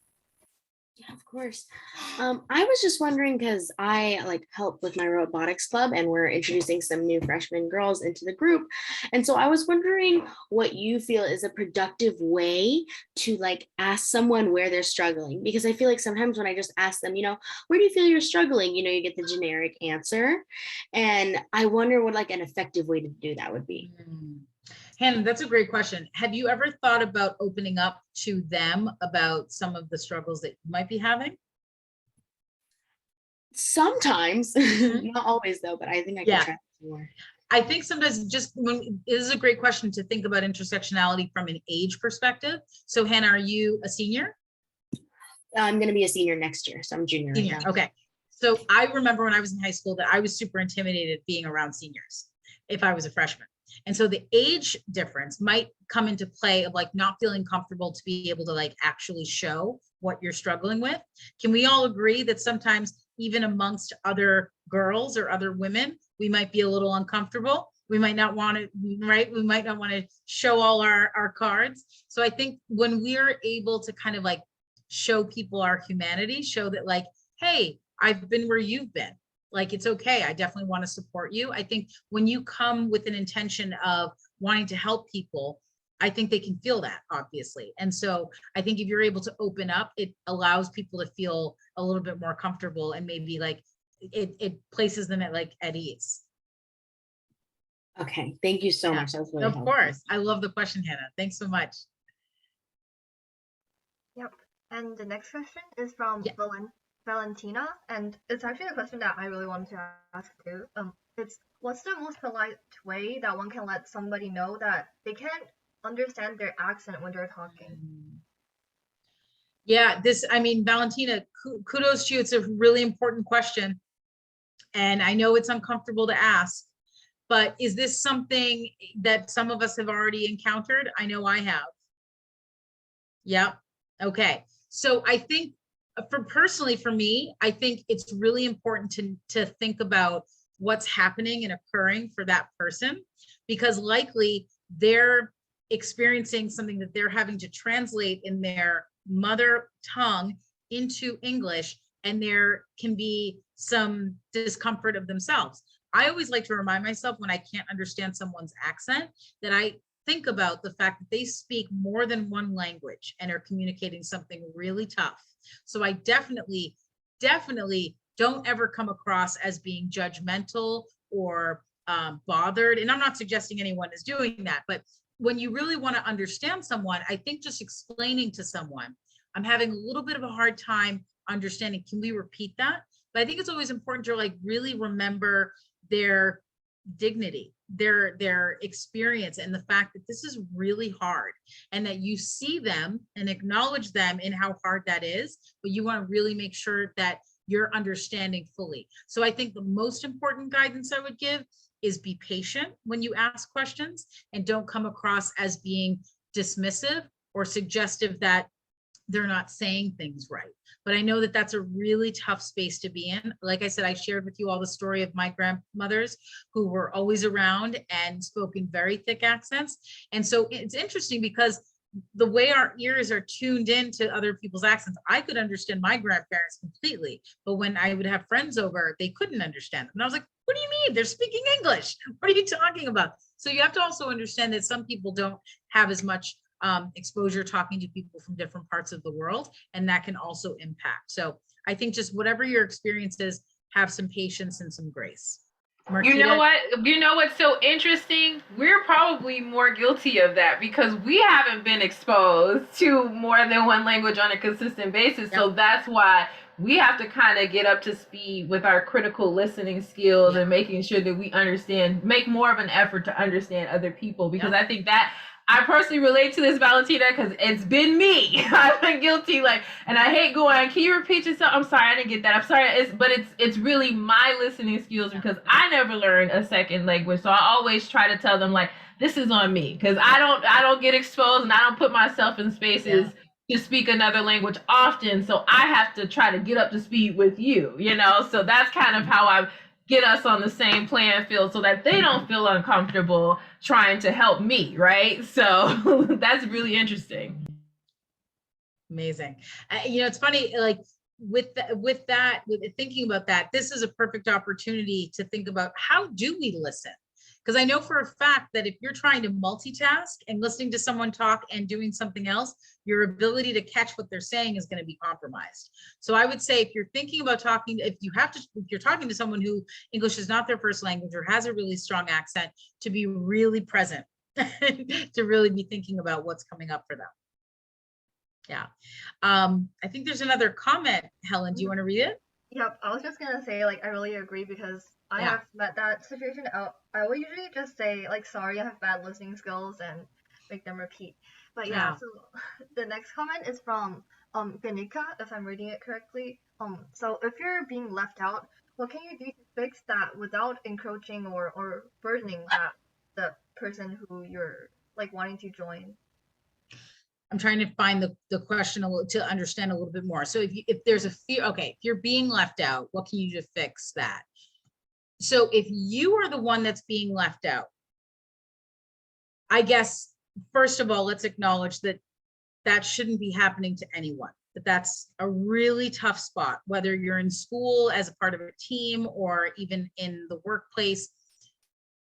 Yeah, of course. I was just wondering, because I help with my robotics club and we're introducing some new freshman girls into the group. And so I was wondering what you feel is a productive way to ask someone where they're struggling, because I feel like sometimes when I just ask them, where do you feel you're struggling? You get the generic answer. And I wonder what an effective way to do that would be.
Hannah, that's a great question. Have you ever thought about opening up to them about some of the struggles that you might be having?
Sometimes, not always though, but I think I can try more.
I think sometimes this is a great question to think about intersectionality from an age perspective. So Hannah, are you a senior?
I'm going to be a senior next year, so I'm junior.
Senior, right now. Okay. So I remember when I was in high school that I was super intimidated being around seniors if I was a freshman. And so the age difference might come into play of not feeling comfortable to be able to actually show what you're struggling with. Can we all agree that sometimes even amongst other girls or other women, we might be a little uncomfortable? We might not want to, right? We might not want to show all our cards. So I think when we're able to kind of show people our humanity, show that hey, I've been where you've been. It's okay. I definitely want to support you. I think when you come with an intention of wanting to help people, I think they can feel that, obviously. And so I think if you're able to open up, it allows people to feel a little bit more comfortable, and maybe it places them at ease.
Okay. Thank you so much. That was really
helpful. Of course. I love the question, Hannah. Thanks so much.
Yep. And the next question is from Valentina, and it's actually a question that I really wanted to ask too. It's, what's the most polite way that one can let somebody know that they can't understand their accent when they're talking?
Yeah, Valentina, kudos to you. It's a really important question, and I know it's uncomfortable to ask, but is this something that some of us have already encountered? I know I have. Yep. Okay. So I think personally for me, I think it's really important to think about what's happening and occurring for that person, because likely they're experiencing something that they're having to translate in their mother tongue into English, and there can be some discomfort of themselves. I always like to remind myself when I can't understand someone's accent that I think about the fact that they speak more than one language and are communicating something really tough. So I definitely don't ever come across as being judgmental or bothered. And I'm not suggesting anyone is doing that, but when you really want to understand someone, I think just explaining to someone, I'm having a little bit of a hard time understanding, can we repeat that? But I think it's always important to like really remember their dignity, their experience, and the fact that this is really hard, and that you see them and acknowledge them in how hard that is, but you want to really make sure that you're understanding fully. So I think the most important guidance I would give is be patient when you ask questions, and don't come across as being dismissive or suggestive that they're not saying things right. But I know that that's a really tough space to be in. Like I said, I shared with you all the story of my grandmothers who were always around and spoke in very thick accents. And so it's interesting because the way our ears are tuned in to other people's accents, I could understand my grandparents completely, but when I would have friends over, they couldn't understand them. And I was like, what do you mean? They're speaking English. What are you talking about? So you have to also understand that some people don't have as much exposure talking to people from different parts of the world, and that can also impact. So I think just whatever your experience is, have some patience and some grace.
You know what? You know what's so interesting? We're probably more guilty of that because we haven't been exposed to more than one language on a consistent basis. Yep. So that's why we have to kind of get up to speed with our critical listening skills, yep, and making sure that we understand, make more of an effort to understand other people, because yep, I think that I personally relate to this, Valentina, because it's been me. I've been guilty, like, and I hate going, can you repeat yourself? I'm sorry, I didn't get that. I'm sorry. It's really my listening skills, because I never learned a second language. So I always try to tell them, like, this is on me, because I don't get exposed, and I don't put myself in spaces to speak another language often. So I have to try to get up to speed with you, you know? So that's kind of how I get us on the same playing field, so that they don't feel uncomfortable trying to help me, right? So that's really interesting.
Amazing. You know, it's funny, like with thinking about that, this is a perfect opportunity to think about, how do we listen? Because I know for a fact that if you're trying to multitask and listening to someone talk and doing something else, your ability to catch what they're saying is going to be compromised. So I would say, if you're thinking about talking, if you're talking to someone who English is not their first language or has a really strong accent, to be really present, to really be thinking about what's coming up for them. Yeah. I think there's another comment. Helen, do you want to read it?
Yep, I was just gonna say, like, I really agree, because I have met that situation out. I will usually just say, like, sorry, I have bad listening skills, and make them repeat. But yeah, so the next comment is from Ganika, if I'm reading it correctly. So if you're being left out, what can you do to fix that without encroaching or burdening the person who you're like wanting to join?
I'm trying to find the question to understand a little bit more. So if there's a fear, okay, if you're being left out, what can you do to fix that? So if you are the one that's being left out, I guess, first of all, let's acknowledge that that shouldn't be happening to anyone, that that's a really tough spot, whether you're in school as a part of a team or even in the workplace.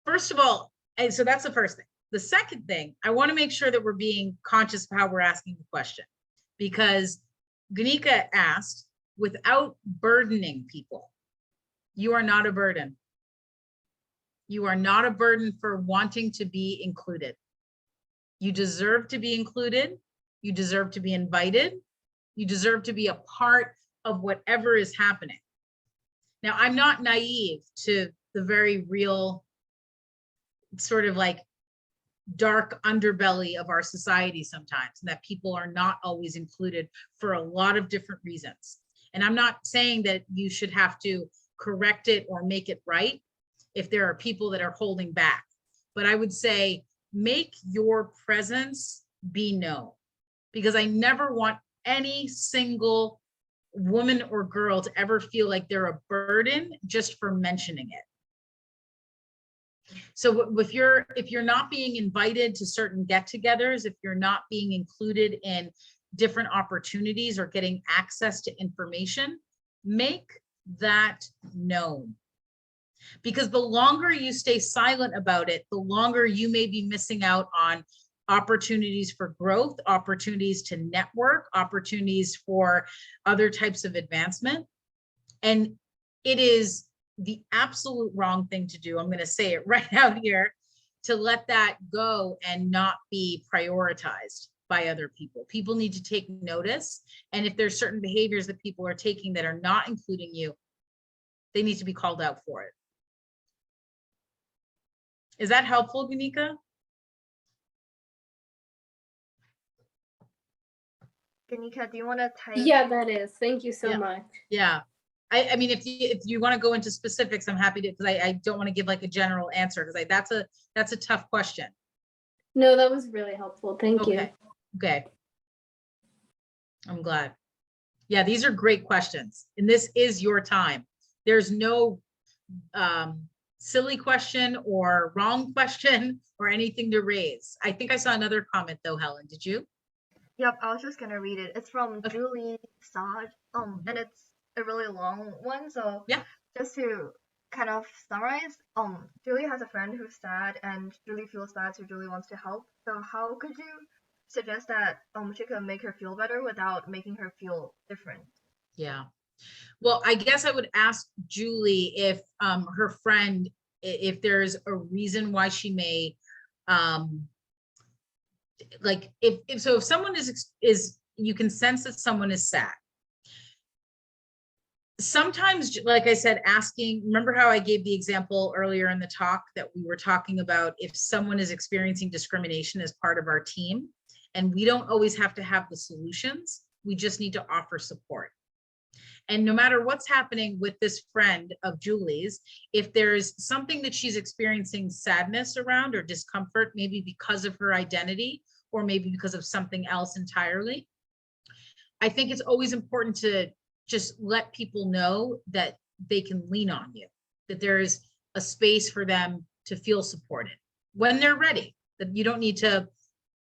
First of all, and so that's the first thing. The second thing, I want to make sure that we're being conscious of how we're asking the question, because Ganika asked, without burdening people. You are not a burden. You are not a burden for wanting to be included. You deserve to be included. You deserve to be invited. You deserve to be a part of whatever is happening. Now, I'm not naive to the very real sort of like dark underbelly of our society sometimes, and that people are not always included for a lot of different reasons. And I'm not saying that you should have to correct it or make it right if there are people that are holding back. But I would say, make your presence be known, because I never want any single woman or girl to ever feel like they're a burden just for mentioning it. So if you're not being invited to certain get-togethers, if you're not being included in different opportunities or getting access to information, make that known. Because the longer you stay silent about it, the longer you may be missing out on opportunities for growth, opportunities to network, opportunities for other types of advancement. And it is the absolute wrong thing to do. I'm going to say it right out here, to let that go and not be prioritized by other people. People need to take notice. And if there's certain behaviors that people are taking that are not including you, they need to be called out for it. Is that helpful, Ganika?
Ganika, do you want to type?
Yeah, that is. Thank you so
Yeah.
much.
Yeah. I mean, if you want to go into specifics, I'm happy to, because I don't want to give like a general answer, because that's a tough question.
No, that was really helpful. Thank you.
Okay. I'm glad. Yeah, these are great questions. And this is your time. There's no silly question or wrong question or anything to raise. I think I saw another comment though, Helen. Did you?
Yep, I was just gonna read it. It's from Julie Sod, and it's a really long one. So
Yeah.
just to kind of summarize, Julie has a friend who's sad, and Julie feels bad, so Julie wants to help. So how could you suggest that she could make her feel better without making her feel different?
Yeah. Well, I guess I would ask Julie if her friend, if there's a reason why she may, like if someone is you can sense that someone is sad. Sometimes, like I said, asking, remember how I gave the example earlier in the talk that we were talking about if someone is experiencing discrimination as part of our team, and we don't always have to have the solutions, we just need to offer support. And no matter what's happening with this friend of Julie's, if there's something that she's experiencing sadness around or discomfort, maybe because of her identity, or maybe because of something else entirely, I think it's always important to just let people know that they can lean on you, that there is a space for them to feel supported when they're ready, that you don't need to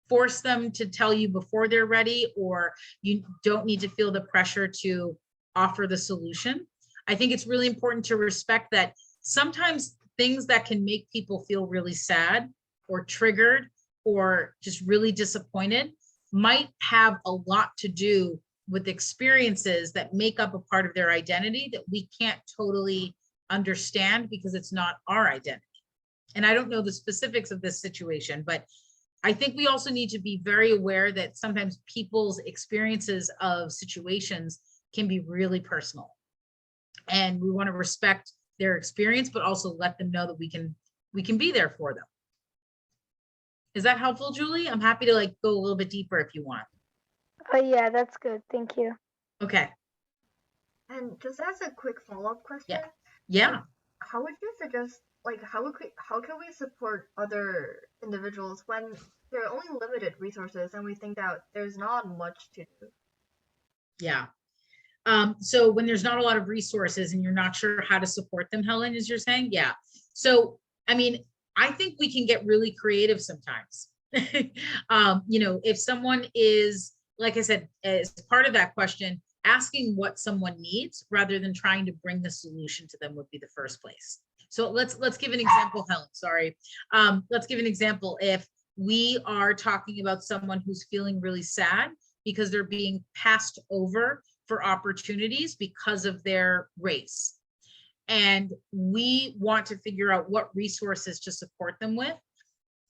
force them to tell you before they're ready, or you don't need to feel the pressure to offer the solution. I think it's really important to respect that sometimes things that can make people feel really sad or triggered or just really disappointed might have a lot to do with experiences that make up a part of their identity that we can't totally understand because it's not our identity. And I don't know the specifics of this situation, but I think we also need to be very aware that sometimes people's experiences of situations can be really personal. And we want to respect their experience, but also let them know that we can be there for them. Is that helpful, Julie? I'm happy to like go a little bit deeper if you want.
Oh yeah, that's good. Thank you.
Okay.
And just as a quick follow-up question,
Yeah.
how would you suggest, like, how can we support other individuals when there are only limited resources and we think that there's not much to do?
Yeah. So when there's not a lot of resources and you're not sure how to support them, Helen, as you're saying, yeah. So, I mean, I think we can get really creative sometimes. If someone is, like I said, as part of that question, asking what someone needs rather than trying to bring the solution to them would be the first place. So let's give an example, Helen, sorry. Let's give an example. If we are talking about someone who's feeling really sad because they're being passed over for opportunities because of their race, and we want to figure out what resources to support them with,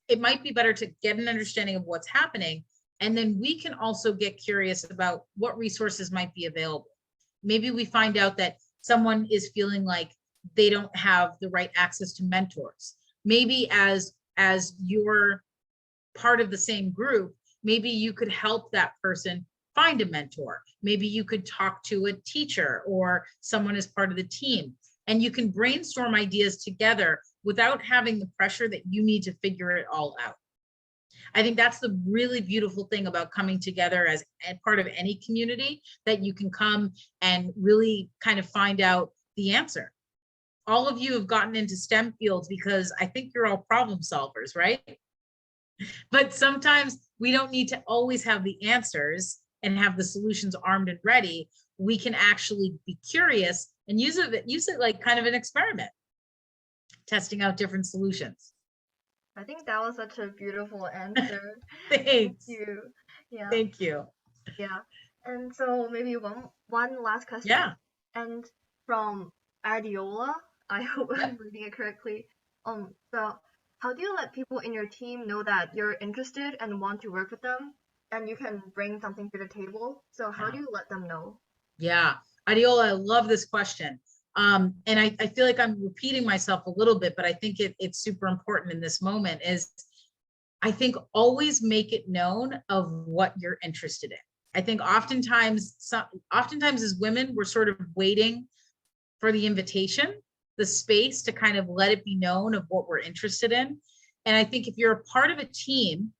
it might be better to get an understanding of what's happening. And then we can also get curious about what resources might be available. Maybe we find out that someone is feeling like they don't have the right access to mentors. Maybe as you're part of the same group, maybe you could help that person find a mentor. Maybe you could talk to a teacher or someone as part of the team, and you can brainstorm ideas together without having the pressure that you need to figure it all out. I think that's the really beautiful thing about coming together as part of any community, that you can come and really kind of find out the answer. All of you have gotten into STEM fields because I think you're all problem solvers, right? But sometimes we don't need to always have the answers and have the solutions armed and ready. We can actually be curious and use it like kind of an experiment. testing out different solutions.
I think that was such a beautiful answer. Thank
Thanks.
you. Yeah,
Thank you.
yeah. And so maybe one last question.
Yeah.
And from Adiola, I hope
Yep.
I'm reading it correctly. So how do you let people in your team know that you're interested and want to work with them, and you can bring something to the table? So how do you let them know?
Yeah, Adiola, I love this question. And I feel like I'm repeating myself a little bit, but I think it's super important in this moment is I think always make it known of what you're interested in. I think oftentimes as women, we're sort of waiting for the invitation, the space to kind of let it be known of what we're interested in. And I think if you're a part of a team,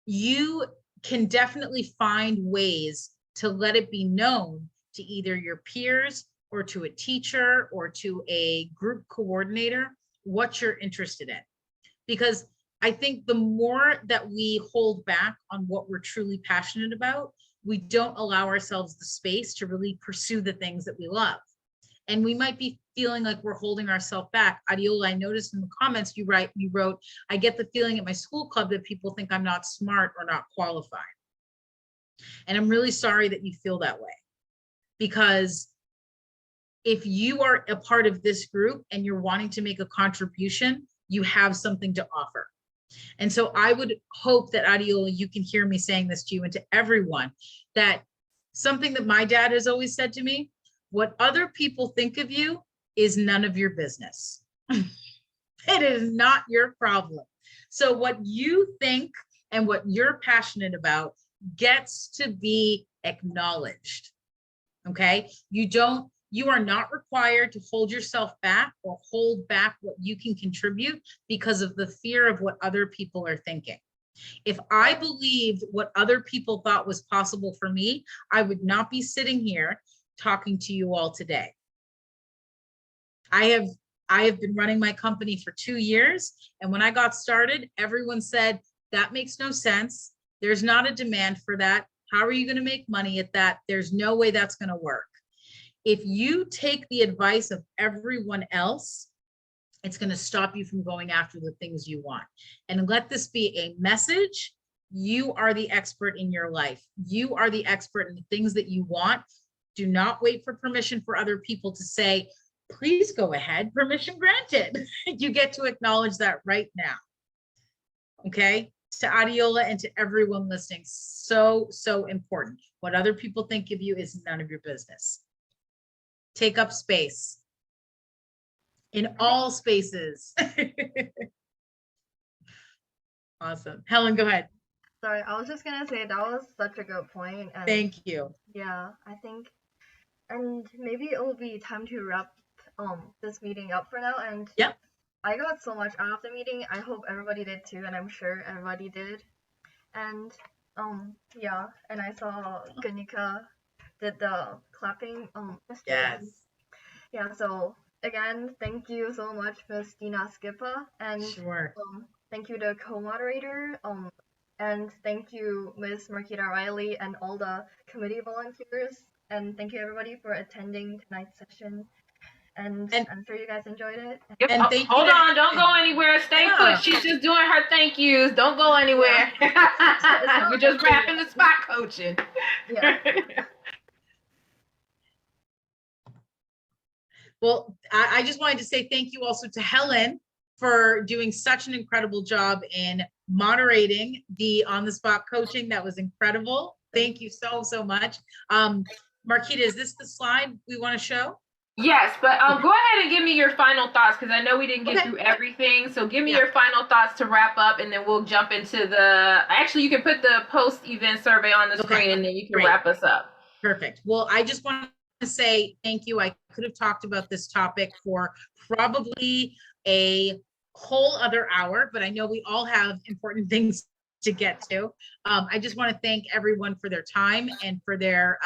you can definitely find ways to let it be known to either your peers or to a teacher or to a group coordinator what you're interested in. Because I think the more that we hold back on what we're truly passionate about, we don't allow ourselves the space to really pursue the things that we love. And we might be feeling like we're holding ourselves back. Adiola, I noticed in the comments you wrote, I get the feeling at my school club that people think I'm not smart or not qualified. And I'm really sorry that you feel that way. Because if you are a part of this group and you're wanting to make a contribution, you have something to offer. And so I would hope that Adiola, you can hear me saying this to you and to everyone, that something that my dad has always said to me, what other people think of you is none of your business. It is not your problem. So what you think and what you're passionate about gets to be acknowledged. Okay? You are not required to hold yourself back or hold back what you can contribute because of the fear of what other people are thinking. If I believed what other people thought was possible for me, I would not be sitting here talking to you all today. I have been running my company for 2 years, and when I got started, everyone said, that makes no sense. There's not a demand for that. How are you going to make money at that? There's no way that's going to work. If you take the advice of everyone else, it's going to stop you from going after the things you want. And let this be a message. You are the expert in your life. You are the expert in the things that you want. Do not wait for permission for other people to say, please go ahead, permission granted. You get to acknowledge that right now. Okay? To Adiola and to everyone listening, so important. What other people think of you is none of your business. Take up space in all spaces. Awesome. Helen, go ahead.
Sorry, I was just gonna say that was such a good point. And
Thank you.
yeah, I think, and maybe it will be time to wrap this meeting up for now. And
Yep.
I got so much out of the meeting. I hope everybody did too, and I'm sure everybody did. And yeah, and I saw Ganika did the clapping
Yes.
Yeah, so again, thank you so much, Miss Dina Skipper, and
Sure.
thank you to co-moderator, and thank you Miss Marquita Riley and all the committee volunteers, and thank you everybody for attending tonight's session. And I'm sure you guys enjoyed it.
And thank you
Hold
to
on, don't go anywhere. Stay
Yeah.
put. She's just doing her thank yous. Don't go anywhere. We're just wrapping the spot coaching.
Yeah.
Well, I just wanted to say thank you also to Helen for doing such an incredible job in moderating the on-the-spot coaching. That was incredible. Thank you so much. Marquita, is this the slide we want to show?
Yes, but go ahead and give me your final thoughts, because I know we didn't get through everything. So give me your final thoughts to wrap up, and then we'll jump into the, actually you can put the post-event survey on the screen, and then you can wrap us up.
Perfect. Well, I just want to say thank you. I could have talked about this topic for probably a whole other hour, but I know we all have important things to get to. I just want to thank everyone for their time and for their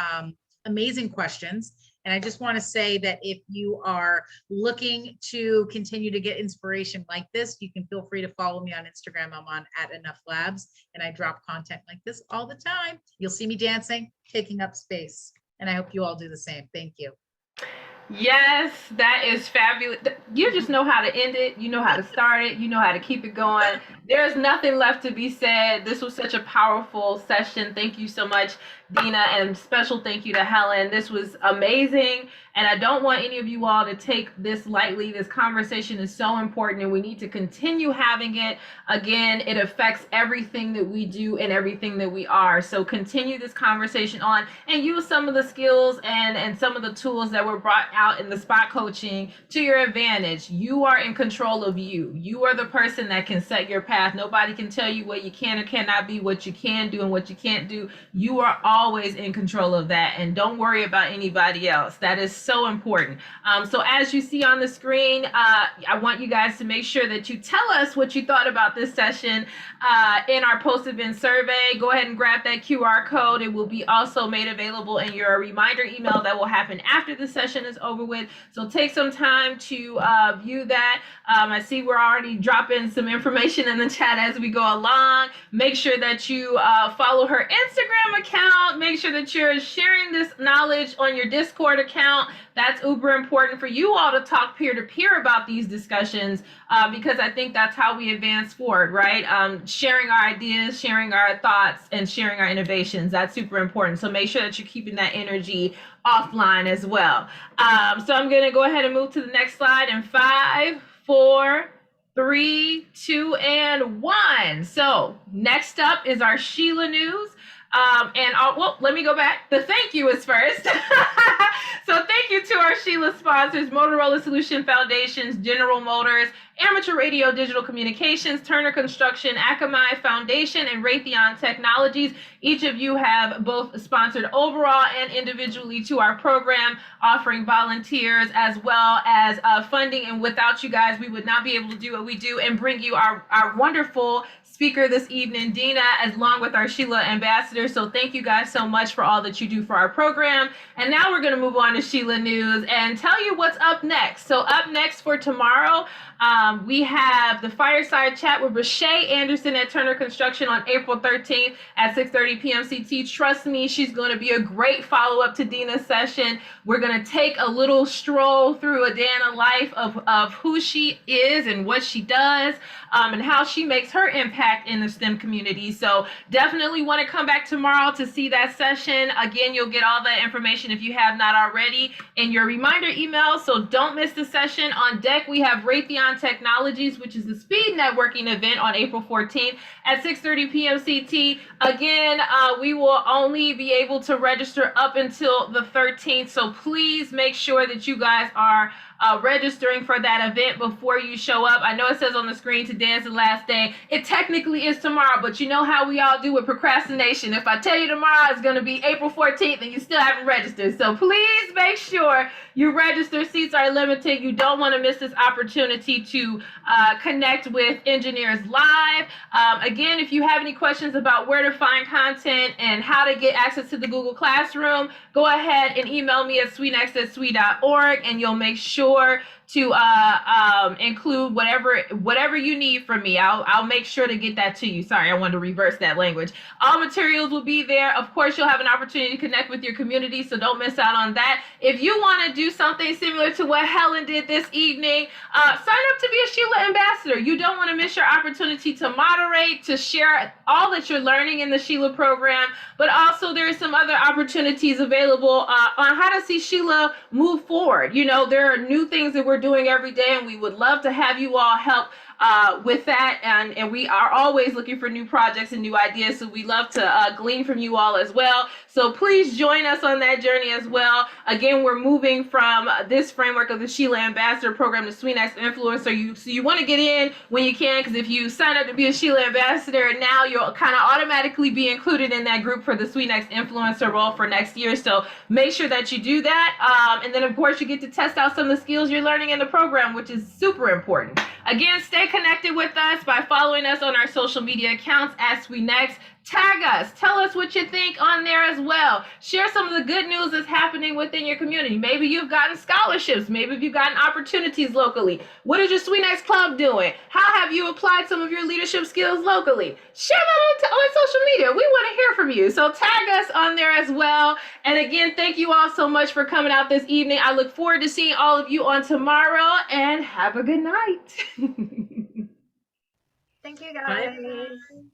amazing questions. And I just want to say that if you are looking to continue to get inspiration like this, you can feel free to follow me on Instagram. I'm on @EnoughLabs, and I drop content like this all the time. You'll see me dancing, taking up space. And I hope you all do the same. Thank you.
Yes, that is fabulous. You just know how to end it. You know how to start it. You know how to keep it going. There's nothing left to be said. This was such a powerful session. Thank you so much, Dina, and special thank you to Helen. This was amazing. And I don't want any of you all to take this lightly. This conversation is so important and we need to continue having it. Again, it affects everything that we do and everything that we are. So continue this conversation on and use some of the skills and some of the tools that were brought out in the spot coaching to your advantage. You are in control of you. You are the person that can set your path. Nobody can tell you what you can or cannot be, what you can do and what you can't do. You are always in control of that. And don't worry about anybody else. That is so important. So as you see on the screen, I want you guys to make sure that you tell us what you thought about this session in our post-event survey. Go ahead and grab that QR code. It will be also made available in your reminder email that will happen after the session is over with. So take some time to view that. I see we're already dropping some information in the chat as we go along. Make sure that you follow her Instagram account. Make sure that you're sharing this knowledge on your Discord account. That's uber important for you all to talk peer-to-peer about these discussions because I think that's how we advance forward, right? Sharing our ideas, sharing our thoughts, and sharing our innovations. That's super important. So make sure that you're keeping that energy offline as well. So I'm going to go ahead and move to the next slide in 5, 4, 3, 2, and 1. So next up is our SHLA news. Well, let me go back. The thank you is first. So thank you to our SHLA sponsors, Motorola Solution Foundations, General Motors, Amateur Radio Digital Communications, Turner Construction, Akamai Foundation, and Raytheon Technologies. Each of you have both sponsored overall and individually to our program, offering volunteers as well as funding. And without you guys, we would not be able to do what we do and bring you our wonderful speaker this evening, Dina, along with our SHLA ambassador. So thank you guys so much for all that you do for our program. And now we're going to move on to SHLA news and tell you what's up next. So up next for tomorrow, we have the fireside chat with Rashay Anderson at Turner Construction on April 13th at 6:30 p.m. CT. Trust me, she's going to be a great follow-up to Dina's session. We're going to take a little stroll through a day in the life of who she is and what she does and how she makes her impact in the STEM community. So definitely want to come back tomorrow to see that session. Again, you'll get all that information if you have not already in your reminder email. So don't miss the session. On deck, we have Raytheon Technologies, which is the speed networking event on April 14th at 6:30 p.m. CT. Again, we will only be able to register up until the 13th. So please make sure that you guys are registering for that event before you show up. I know it says on the screen today is the last day. It technically is tomorrow, but you know how we all do with procrastination. If I tell you tomorrow it's going to be April 14th and you still haven't registered. So please make sure you register. Seats are limited. You don't want to miss this opportunity to connect with engineers live. Again, if you have any questions about where to find content and how to get access to the Google Classroom, go ahead and email me at SWENext@SWE.org and you'll make sure to include whatever you need from me. I'll make sure to get that to you. Sorry, I wanted to reverse that language. All materials will be there. Of course, you'll have an opportunity to connect with your community, so don't miss out on that. If you want to do something similar to what Helen did this evening, sign up to be a SHLA ambassador. You don't want to miss your opportunity to moderate, to share all that you're learning in the SHLA program, but also there are some other opportunities available on how to see SHLA move forward. You know, there are new things that we're doing every day, and we would love to have you all help with that, and we are always looking for new projects and new ideas, so we love to glean from you all as well. So please join us on that journey as well. Again, we're moving from this framework of the SHLA Ambassador Program to SWENext Influencer. So you want to get in when you can, because if you sign up to be a SHLA Ambassador, now you'll kind of automatically be included in that group for the SWENext Influencer role for next year. So make sure that you do that. And then, of course, you get to test out some of the skills you're learning in the program, which is super important. Again, stay connected with us by following us on our social media accounts at SWENext. Tag us. Tell us what you think on there as well. Share some of the good news that's happening within your community. Maybe you've gotten scholarships. Maybe you've gotten opportunities locally. What is your SWENext club doing? How have you applied some of your leadership skills locally? Share that on social media. We want to hear from you. So tag us on there as well. And again, thank you all so much for coming out this evening. I look forward to seeing all of you on tomorrow, and have a good night.
Thank you
Bye.
guys.